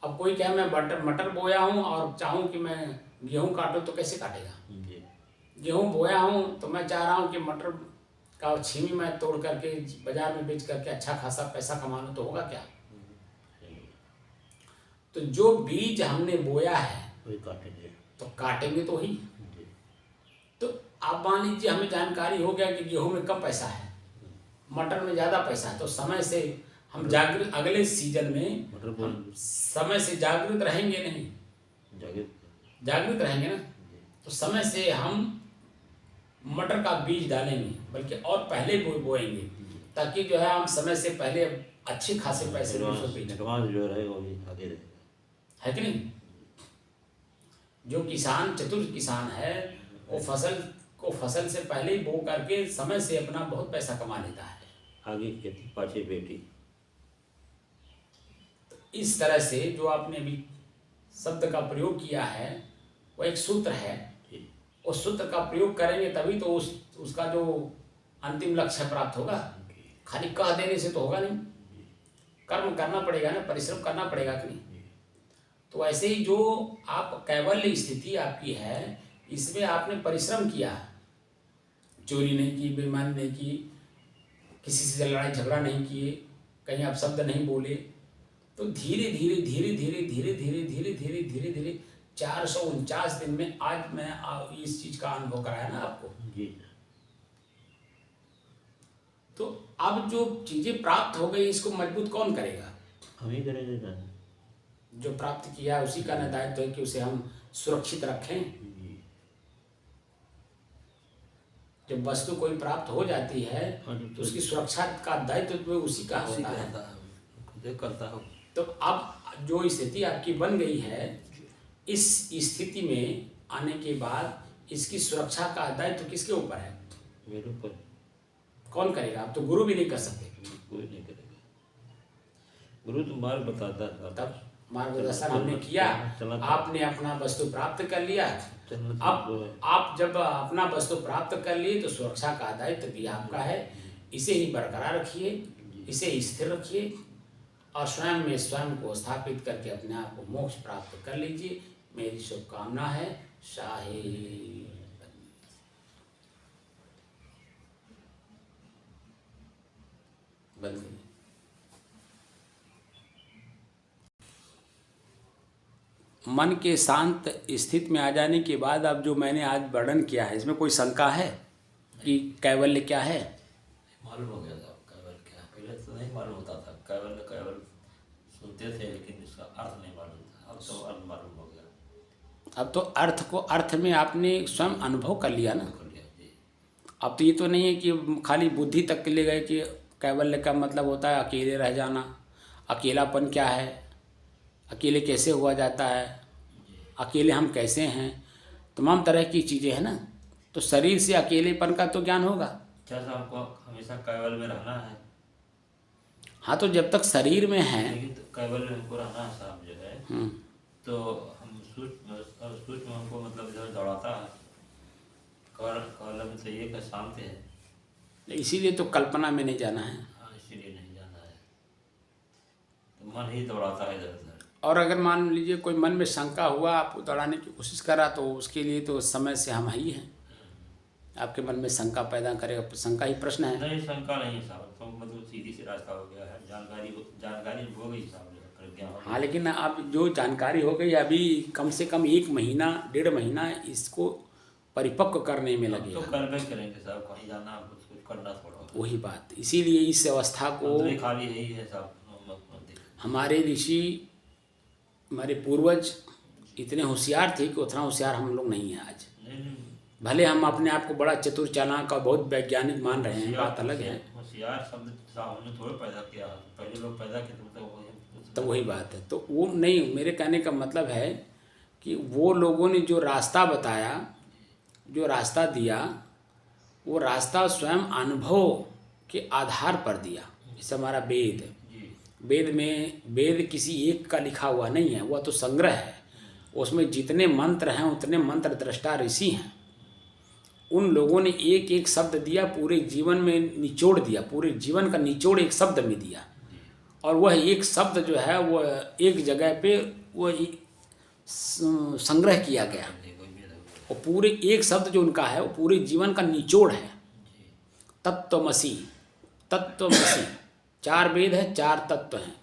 अब कोई कहे मैं मटर बोया हूँ और चाहूँ कि मैं गेहूँ काटूँ, तो कैसे काटेगा जी। गेहूँ बोया हूँ तो मैं चाह रहा हूँ कि मटर का छीमी मैं तोड़ करके बाजार में बेच करके अच्छा खासा पैसा कमा लूँ, तो होगा क्या? तो जो बीज हमने बोया है तो काटेंगे तो ही। तो आप मान लीजिए हमें जानकारी हो गया कि गेहूं में कम पैसा है, मटर में ज़्यादा पैसा है, तो समय से हम जागृत, अगले सीजन में हम समय से जागृत रहेंगे नहीं, जागृत रहेंगे ना, तो समय से हम मटर का बीज डालेंगे, बल्कि और पहले बोएंगे, ताकि जो है हम समय से पहले अच्छे खासे पैसे जो है वो भी आगे रहेगा, है कि नहीं? जो किसान चतुर किसान है वो फसल से पहले ही बो करके समय से अपना बहुत पैसा कमा लेता है, आगे खेती पाछे बेटी। तो इस तरह से जो आपने अभी शब्द का प्रयोग किया है वो एक सूत्र है, उस सूत्र का प्रयोग करेंगे तभी तो उसका जो अंतिम लक्ष्य प्राप्त होगा। खाली कह देने से तो होगा नहीं, कर्म करना पड़ेगा ना, परिश्रम करना पड़ेगा कि नहीं? तो ऐसे ही जो आप कैवल्य स्थिति आपकी है, इसमें आपने परिश्रम किया, चोरी नहीं की, बेईमानी नहीं की, किसी से लड़ाई झगड़ा नहीं किए, कहीं आप शब्द नहीं बोले, तो धीरे धीरे धीरे धीरे धीरे धीरे धीरे धीरे धीरे धीरे 449 दिन में आज मैं इस चीज का अनुभव कराया ना आपको जी। तो अब जो चीजें प्राप्त हो गई इसको मजबूत कौन करेगा? हम ही करेंगे। जो प्राप्त किया है उसी का न दायित्व है कि उसे हम सुरक्षित रखें। जब वस्तु कोई प्राप्त हो जाती है तो उसकी सुरक्षा का दायित्व तो उसी का होता है, करता हूँ। तो अब जो स्थिति आपकी बन गई है, इस स्थिति में आने के बाद इसकी सुरक्षा का दायित्व किसके ऊपर है? मेरे ऊपर। कौन करेगा? आप तो गुरु भी नहीं कर सकते। कोई नहीं करेगा, गुरु तो मार्ग बताता है। तब मार्गदर्शन हमने किया, आपने अपना वस्तु प्राप्त कर लिया। अब आप जब अपना वस्तु प्राप्त कर लिए तो सुरक्षा का दायित्व भी आपका है। इसे ही बरकरार रखिए, इसे स्थिर रखिए और स्वयं में स्वयं को स्थापित करके अपने आप को मोक्ष प्राप्त कर लीजिए। मेरी शुभकामना है। शाही बंद। मन के शांत स्थिति में आ जाने के बाद अब जो मैंने आज वर्णन किया है, इसमें कोई शंका है कि कैवल्य क्या है? मालूम हो गया था कैवल्य क्या, पहले तो नहीं मालूम होता था। कैवल्य सुनते थे लेकिन इसका अर्थ नहीं मालूम था, अब तो अर्थ मालूम हो गया। अब तो अर्थ को, अर्थ में आपने स्वयं अनुभव कर लिया ना। अब तो ये तो नहीं है कि खाली बुद्धि तक ले गए कि कैवल्य का मतलब होता है अकेले रह जाना। अकेलापन क्या है, अकेले कैसे हुआ जाता है, अकेले हम कैसे हैं, तमाम तरह की चीज़ें हैं ना। तो शरीर से अकेलेपन का तो ज्ञान होगा। क्या हमको हमेशा कैवल्य में रहना है? हाँ, तो जब तक शरीर में है। लेकिन तो कैवल्य हमको रहना है साहब जो है, हम्म, तो हम सूक्ष्म हमको मतलब इधर दौड़ाता है। कौल में तो ये का शांत है, इसीलिए तो कल्पना में नहीं जाना है। हाँ इसीलिए नहीं जाना है, तो मन ही दौड़ाता है इधर उधर। और अगर मान लीजिए कोई मन में शंका हुआ, आप दौड़ाने की कोशिश करा, तो उसके लिए तो समय से हम ही हैं। आपके मन में शंका पैदा करेगा, शंका ही प्रश्न है। नहीं शंका नहीं साहब, तो मतलब सीधी सी रास्ता हो गया है, जानकारी हो गई साहब, प्रज्ञा हो गई। हाँ, लेकिन अब जो जानकारी हो गई, अभी कम से कम 1 महीना 1.5 महीना इसको परिपक्व करने में तो लगेगा। कर्म करेंगे साहब, कहीं जाना कुछ करना थोड़ा होता वही बात, इसीलिए इस अवस्था को है। खाली यही है साहब, हमारे ऋषि, हमारे पूर्वज इतने होशियार थे कि उतना होशियार हम लोग नहीं हैं आज। नहीं भले हम अपने आप को बड़ा चतुर चालाक और बहुत वैज्ञानिक मान रहे हैं, बात अलग है। होशियार शब्द साहब हमने थोड़ा पैदा किया, पहले लोग पैदा किए तो वही बात है। तो वो नहीं, मेरे कहने का मतलब है कि वो लोगों ने जो रास्ता बताया, जो रास्ता दिया, वो रास्ता स्वयं अनुभव के आधार पर दिया। जैसे हमारा वेद, वेद में, वेद किसी एक का लिखा हुआ नहीं है, वह तो संग्रह है। उसमें जितने मंत्र हैं उतने मंत्र दृष्टा ऋषि हैं। उन लोगों ने एक एक शब्द दिया, पूरे जीवन में निचोड़ दिया, पूरे जीवन का निचोड़ एक शब्द में दिया। और वह एक शब्द जो है वह एक जगह पे वह संग्रह किया गया, और पूरे एक शब्द जो उनका है वो पूरे जीवन का निचोड़ है। तत्त्वमसि, तत्त्वमसि, 4 वेद है, 4 तत्व हैं,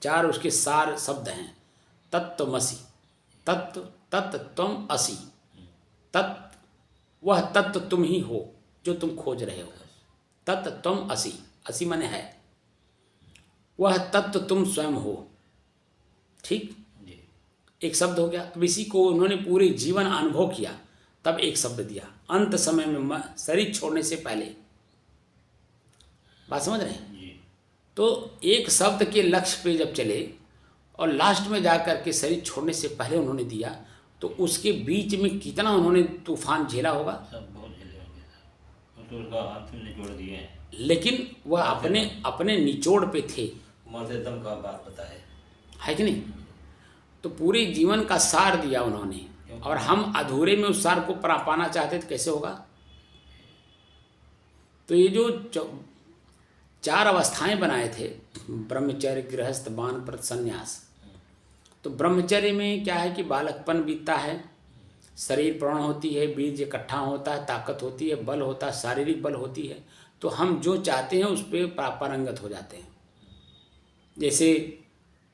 4 उसके सार शब्द हैं। तत्त्वमसि, तत्व, तत्व, त्वम, असि। तत्व, वह तत्व तुम ही हो जो तुम खोज रहे हो। तत्व, त्वम, असि, असि माने है, वह तत्व तुम स्वयं हो। ठीक, एक शब्द हो गया। अब इसी को उन्होंने पूरे जीवन अनुभव किया, तब एक शब्द दिया अंत समय में, शरीर छोड़ने से पहले। बात समझ रहे हैं? तो एक शब्द के लक्ष्य पे जब चले और लास्ट में जाकर के शरीर छोड़ने से पहले उन्होंने दिया, तो उसके बीच में कितना उन्होंने तूफान झेला होगा। सब बहुत झेले होंगे, तो उसका अंतिम निचोड़ दिए हैं। लेकिन वह अपने निचोड़ पे थे, मरते दम का बात बताए, है कि नहीं? तो पूरे जीवन का सार दिया उन्होंने, और हम अधूरे में उस सार को पाना चाहते तो कैसे होगा? तो ये जो 4 अवस्थाएं बनाए थे, ब्रह्मचर्य, गृहस्थ, वानप्रस्थ, संन्यास। तो ब्रह्मचर्य में क्या है कि बालकपन बीतता है, शरीर प्रौढ़ होती है, बीज इकट्ठा होता है, ताकत होती है, बल होता है, शारीरिक बल होती है। तो हम जो चाहते हैं उस पर पारंगत हो जाते हैं। जैसे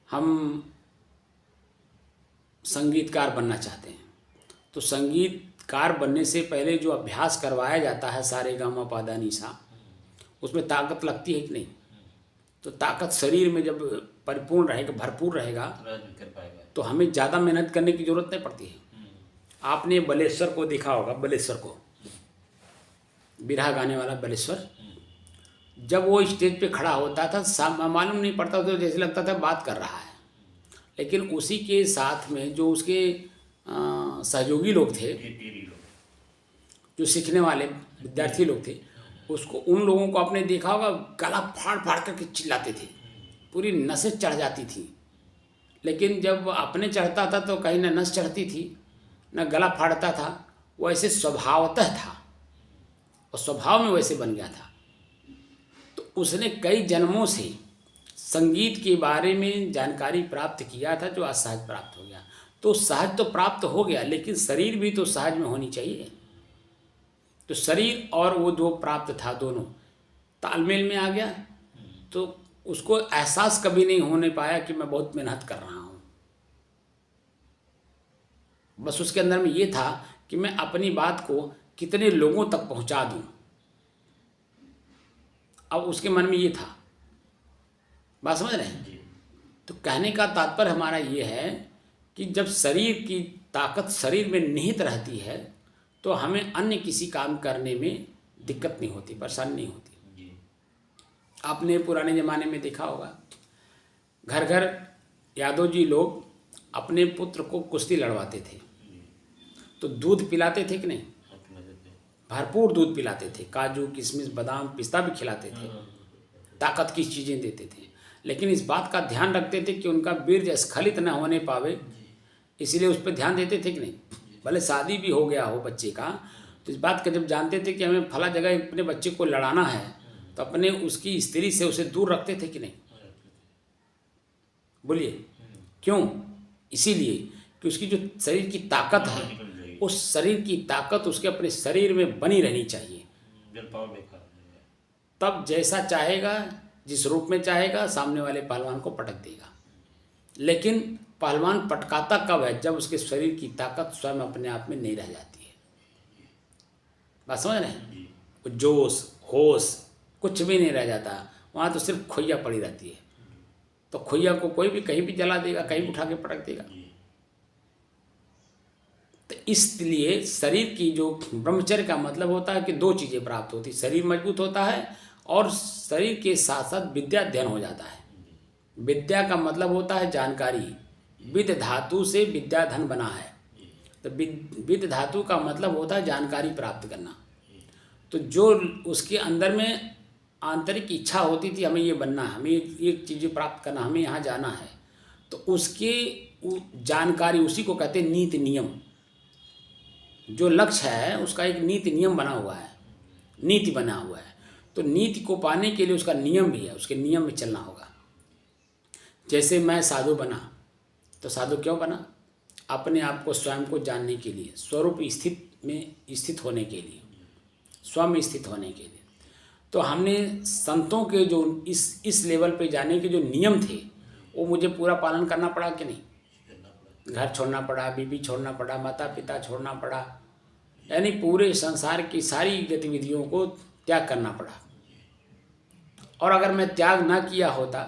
हम संगीतकार बनना चाहते हैं, तो संगीतकार बनने से पहले जो अभ्यास करवाया जाता है, सारे गामा पादा निसा, उसमें ताकत लगती है कि नहीं? तो ताकत शरीर में जब परिपूर्ण रहेगा, भरपूर रहेगा, तो हमें ज़्यादा मेहनत करने की ज़रूरत नहीं पड़ती है। आपने बलेश्वर को देखा होगा, बलेश्वर को, बिरहा गाने वाला बलेश्वर, जब वो स्टेज पे खड़ा होता था, मालूम नहीं पड़ता तो जैसे लगता था बात कर रहा है। लेकिन उसी के साथ में जो उसके सहयोगी लोग थे, जो सीखने वाले विद्यार्थी लोग थे, उसको, उन लोगों को आपने देखा होगा, गला फाड़ फाड़ करके चिल्लाते थे, पूरी नसें चढ़ जाती थी। लेकिन जब अपने चढ़ता था तो कहीं न नस चढ़ती थी, न गला फाड़ता था, वो ऐसे स्वभावतः था, और स्वभाव में वैसे बन गया था। तो उसने कई जन्मों से संगीत के बारे में जानकारी प्राप्त किया था, जो आज सहज प्राप्त हो गया। तो सहज तो प्राप्त हो गया, लेकिन शरीर भी तो सहज में होनी चाहिए। तो शरीर और वो जो प्राप्त था, दोनों तालमेल में आ गया, तो उसको एहसास कभी नहीं होने पाया कि मैं बहुत मेहनत कर रहा हूँ। बस उसके अंदर में ये था कि मैं अपनी बात को कितने लोगों तक पहुँचा दूँ। अब उसके मन में ये था। बात समझ रहे हैं? तो कहने का तात्पर्य हमारा ये है कि जब शरीर की ताकत शरीर में निहित रहती है, तो हमें अन्य किसी काम करने में दिक्कत नहीं होती, परेशानी नहीं होती। आपने पुराने ज़माने में देखा होगा, घर घर यादव जी लोग अपने पुत्र को कुश्ती लड़वाते थे, तो दूध पिलाते थे कि नहीं? भरपूर दूध पिलाते थे, काजू, किशमिश, बादाम, पिस्ता भी खिलाते थे। ताकत की चीज़ें देते थे, लेकिन इस बात का ध्यान रखते थे कि उनका वीर्य स्खलित न होने पावे, इसलिए उस पर ध्यान देते थे कि नहीं। भले शादी भी हो गया हो बच्चे का, तो इस बात का जब जानते थे कि हमें फला जगह अपने बच्चे को लड़ाना है, तो अपने उसकी स्त्री से उसे दूर रखते थे कि नहीं। बोलिए क्यों? इसीलिए कि उसकी जो शरीर की ताकत है, उस शरीर की ताकत उसके अपने शरीर में बनी रहनी चाहिए। तब जैसा चाहेगा, जिस रूप में चाहेगा, सामने वाले पहलवान को पटक देगा। लेकिन पहलवान पटकाता कब है? जब उसके शरीर की ताकत स्वयं अपने आप में नहीं रह जाती है। बात समझ रहे हैं? जोश होश कुछ भी नहीं रह जाता, वहाँ तो सिर्फ खोइया पड़ी रहती है। तो खोइया को कोई भी कहीं भी जला देगा, कहीं उठा के पटक देगा। तो इसलिए शरीर की जो ब्रह्मचर्य का मतलब होता है कि दो चीज़ें प्राप्त होती, शरीर मजबूत होता है और शरीर के साथ साथ विद्या अध्ययन हो जाता है। विद्या का मतलब होता है जानकारी। विद धातु से विद्या धन बना है, तो विद धातु का मतलब होता है जानकारी प्राप्त करना। तो जो उसके अंदर में आंतरिक इच्छा होती थी, हमें ये बनना है, हमें ये चीज़ें प्राप्त करना, हमें यहाँ जाना है, तो उसकी जानकारी, उसी को कहते हैं नीति नियम। जो लक्ष्य है उसका एक नीति नियम बना हुआ है, नीति बना हुआ है। तो नीति को पाने के लिए उसका नियम भी है, उसके नियम में चलना होगा। जैसे मैं साधु बना, तो साधु क्यों बना? अपने आप को, स्वयं को जानने के लिए, स्वरूप स्थित होने के लिए, स्वयं स्थित होने के लिए। तो हमने संतों के जो इस लेवल पे जाने के जो नियम थे, वो मुझे पूरा पालन करना पड़ा कि नहीं? घर छोड़ना पड़ा, बीवी छोड़ना पड़ा, माता पिता छोड़ना पड़ा, यानी पूरे संसार की सारी गतिविधियों को त्याग करना पड़ा। और अगर मैं त्याग ना किया होता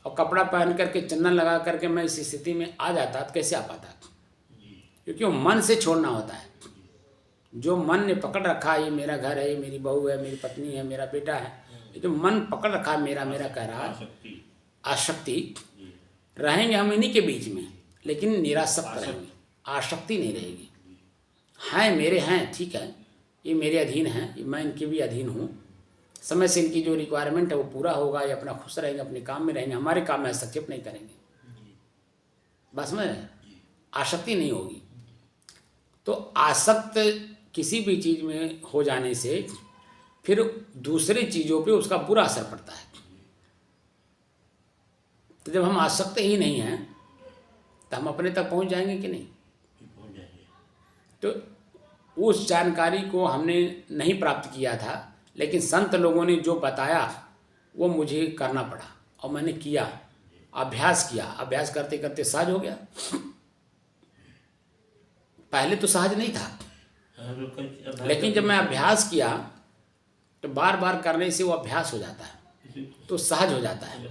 और कपड़ा पहन करके, चंदन लगा करके मैं इस स्थिति में आ जाता, तो कैसे आ पाता? क्योंकि वो मन से छोड़ना होता है। जो मन ने पकड़ रखा है, ये मेरा घर है, ये मेरी बहू है, मेरी पत्नी है, मेरा बेटा है, ये जो मन पकड़ रखा है, मेरा मेरा कह रहा है, आसक्ति, रहेंगे हम इन्हीं के बीच में, लेकिन निरासक्त रहेंगे, आसक्ति नहीं रहेगी। हैं मेरे हैं, ठीक है, ये मेरे अधीन हैं, मैं इनके भी अधीन हूँ, समय से इनकी जो रिक्वायरमेंट है वो पूरा होगा, ये अपना खुश रहेंगे, अपने काम में रहेंगे, हमारे काम में हस्तक्षेप नहीं करेंगे। बस में आसक्ति नहीं होगी। तो आसक्त किसी भी चीज़ में हो जाने से फिर दूसरे चीज़ों पे उसका बुरा असर पड़ता है। तो जब हम आसक्त ही नहीं हैं, तो हम अपने तक पहुंच जाएंगे कि नहीं? तो उस जानकारी को हमने नहीं प्राप्त किया था, लेकिन संत लोगों ने जो बताया वो मुझे करना पड़ा और मैंने किया, अभ्यास किया। अभ्यास करते करते सहज हो गया। पहले तो सहज नहीं था, लेकिन जब मैं अभ्यास किया तो बार बार करने से वो अभ्यास हो जाता है, तो सहज हो जाता है।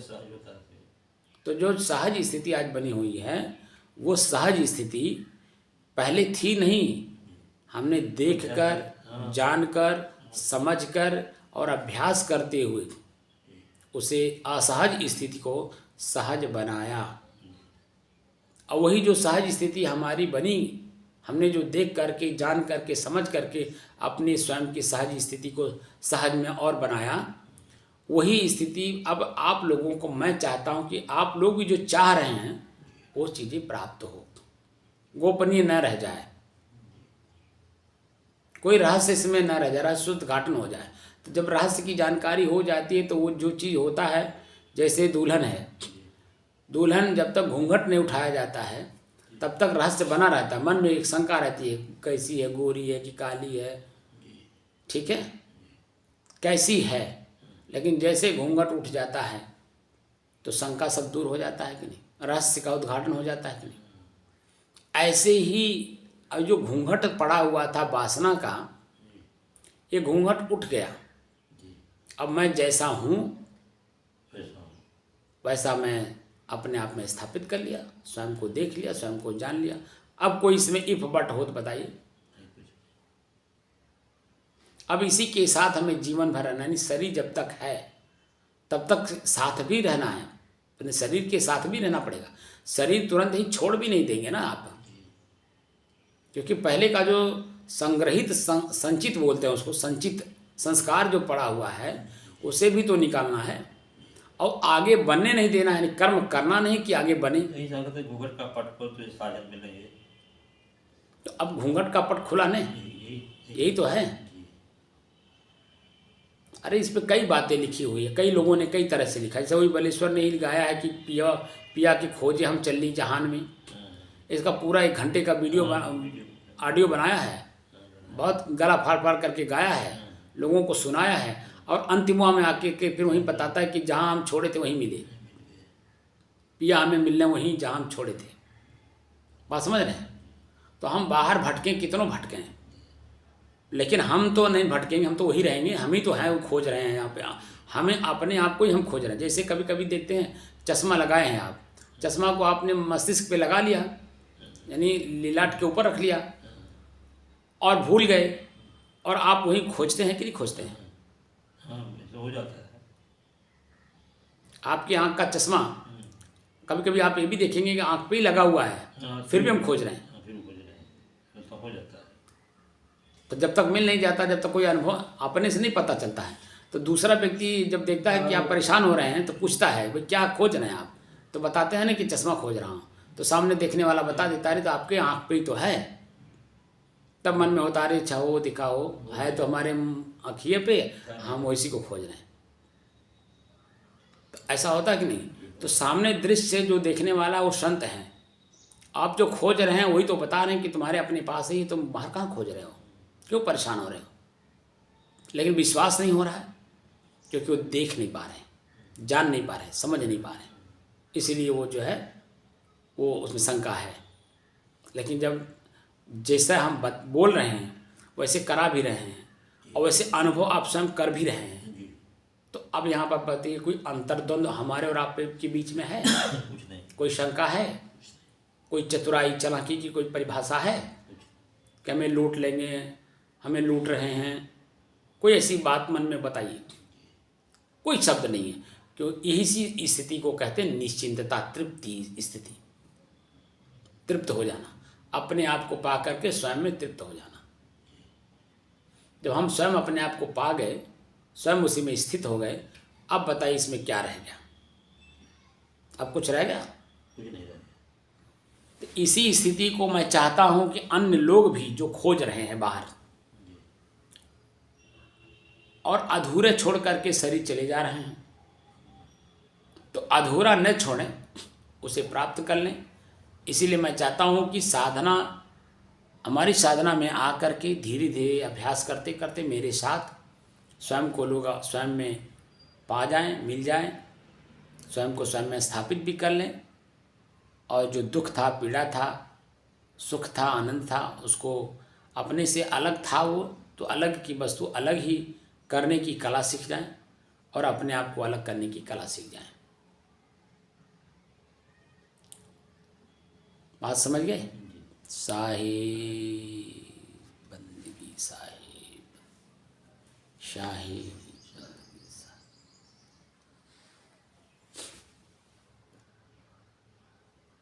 तो जो सहज स्थिति आज बनी हुई है, वो सहज स्थिति पहले थी नहीं। हमने देखकर, जानकर, समझकर और अभ्यास करते हुए उसे असहज स्थिति को सहज बनाया। और वही जो सहज स्थिति हमारी बनी, हमने जो देख करके, जान करके, समझ करके अपने स्वयं की सहज स्थिति को सहज में और बनाया, वही स्थिति अब आप लोगों को मैं चाहता हूँ कि आप लोग भी जो चाह रहे हैं वो चीज़ें प्राप्त हो, गोपनीय न रह जाए, कोई रहस्य इसमें न रह जाए, रहस्य उद्घाटन हो जाए। तो जब रहस्य की जानकारी हो जाती है तो वो जो चीज़ होता है, जैसे दुल्हन है, दुल्हन जब तक घूंघट नहीं उठाया जाता है तब तक रहस्य बना रहता है, मन में एक शंका रहती है, कैसी है, गोरी है कि काली है, ठीक है, कैसी है। लेकिन जैसे घूंघट उठ जाता है तो शंका सब दूर हो जाता है कि नहीं, रहस्य का उद्घाटन हो जाता है कि नहीं। ऐसे ही अब जो घूंघट पड़ा हुआ था वासना का, ये घूंघट उठ गया। अब मैं जैसा हूँ वैसा मैं अपने आप में स्थापित कर लिया, स्वयं को देख लिया, स्वयं को जान लिया। अब कोई इसमें इफ बट हो तो बताइए। अब इसी के साथ हमें जीवन भर रहना, यानी शरीर जब तक है तब तक साथ भी रहना है, अपने शरीर के साथ भी रहना पड़ेगा। शरीर तुरंत ही छोड़ भी नहीं देंगे ना आप, क्योंकि पहले का जो संग्रहित, संचित बोलते हैं उसको, संचित संस्कार जो पड़ा हुआ है उसे भी तो निकालना है। और आगे बनने नहीं देना है, कर्म करना नहीं कि आगे बने। यही सांगत है, घूंघट का पट पर तो साजन मिल रही है। तो अब घूंघट का पट खुला नहीं, यही तो है। अरे इस पे कई बातें लिखी हुई है, कई लोगों ने कई तरह से लिखा है। जैसे वही बलेश्वर ने ही गाया है कि पिया पिया की खोजे हम चलनी जहान में। इसका पूरा 1 घंटे का ऑडियो बनाया है, बहुत गला फाड़ फाड़ करके गाया है, लोगों को सुनाया है, और अंतिमा में आके के फिर वहीं बताता है कि जहाँ हम छोड़े थे वहीं मिले, पिया हमें मिलने वहीं जहाँ हम छोड़े थे। बात समझ रहे हैं? तो हम बाहर भटकें, कितनों भटकें, लेकिन हम तो नहीं भटकेंगे, हम तो वही रहेंगे। हम ही तो हैं, वो खोज रहे हैं यहाँ पे, हमें अपने आप को ही हम खोज रहे हैं। जैसे कभी कभी देखते हैं, चश्मा लगाए हैं आप, चश्मा को आपने मस्तिष्क पे लगा लिया, यानी लीलाट के ऊपर रख लिया, और भूल गए, और आप वही खोजते हैं कि नहीं खोजते हैं? हाँ, ऐसा हो जाता है। आपकी आँख का चश्मा, कभी कभी आप ये भी देखेंगे कि आँख पे ही लगा हुआ है, फिर भी हम खोज रहे हैं। फिर खोज रहे हैं, ऐसा हो जाता है। तो जब तक मिल नहीं जाता, जब तक कोई अनुभव अपने से नहीं पता चलता है, तो दूसरा व्यक्ति जब देखता है कि आप परेशान हो रहे हैं तो पूछता है भाई क्या खोज रहे हैं आप, तो बताते हैं ना कि चश्मा खोज रहा हूँ, तो सामने देखने वाला बता देता है तो आपके आँख पे ही तो है। तब मन में होता है छहो दिखाओ, है तो हमारे आँखिए पे, हम उसी को खोज रहे हैं। तो ऐसा होता है कि नहीं? तो सामने दृश्य से जो देखने वाला वो संत है, आप जो खोज रहे हैं वही तो बता रहे हैं कि तुम्हारे अपने पास ही, तुम बाहर कहाँ खोज रहे हो, क्यों परेशान हो रहे हो? लेकिन विश्वास नहीं हो रहा है, क्योंकि वो देख नहीं पा रहे, जान नहीं पा रहे, समझ नहीं पा रहे, इसीलिए वो जो है वो उसमें शंका है। लेकिन जब जैसा हम बोल रहे हैं वैसे करा भी रहे हैं, और वैसे अनुभव आप स्वयं कर भी रहे हैं, तो अब यहाँ पर बताइए कोई अंतर्द्वंद हमारे और आप के बीच में है? कुछ नहीं। कोई शंका है? कोई चतुराई चालाकी की कोई परिभाषा है कि हमें लूट लेंगे, हमें लूट रहे हैं? कोई ऐसी बात मन में बताइए, कोई शब्द नहीं है। क्यों? यही सी स्थिति को कहते हैं निश्चिंतता, तृप्ति स्थिति, तृप्त हो जाना, अपने आप को पा करके स्वयं में तृप्त हो जाना। जब हम स्वयं अपने आप को पा गए, स्वयं उसी में स्थित हो गए, अब बताइए इसमें क्या रह गया? अब कुछ रह गया? कुछ नहीं रहा। तो इसी स्थिति को मैं चाहता हूं कि अन्य लोग भी जो खोज रहे हैं बाहर, और अधूरे छोड़ करके शरीर चले जा रहे हैं, तो अधूरा न छोड़ें, उसे प्राप्त कर लें। इसीलिए मैं चाहता हूं कि साधना, हमारी साधना में आकर के धीरे धीरे अभ्यास करते करते मेरे साथ स्वयं को लोग स्वयं में पा जाएं, मिल जाएं, स्वयं को स्वयं में स्थापित भी कर लें, और जो दुख था, पीड़ा था, सुख था, आनंद था, उसको अपने से अलग था वो तो अलग की वस्तु अलग ही करने की कला सीख जाएं, और अपने आप को अलग करने की कला सीख जाएं। बात समझ गए? साहिब बंदगी साहिब, शाही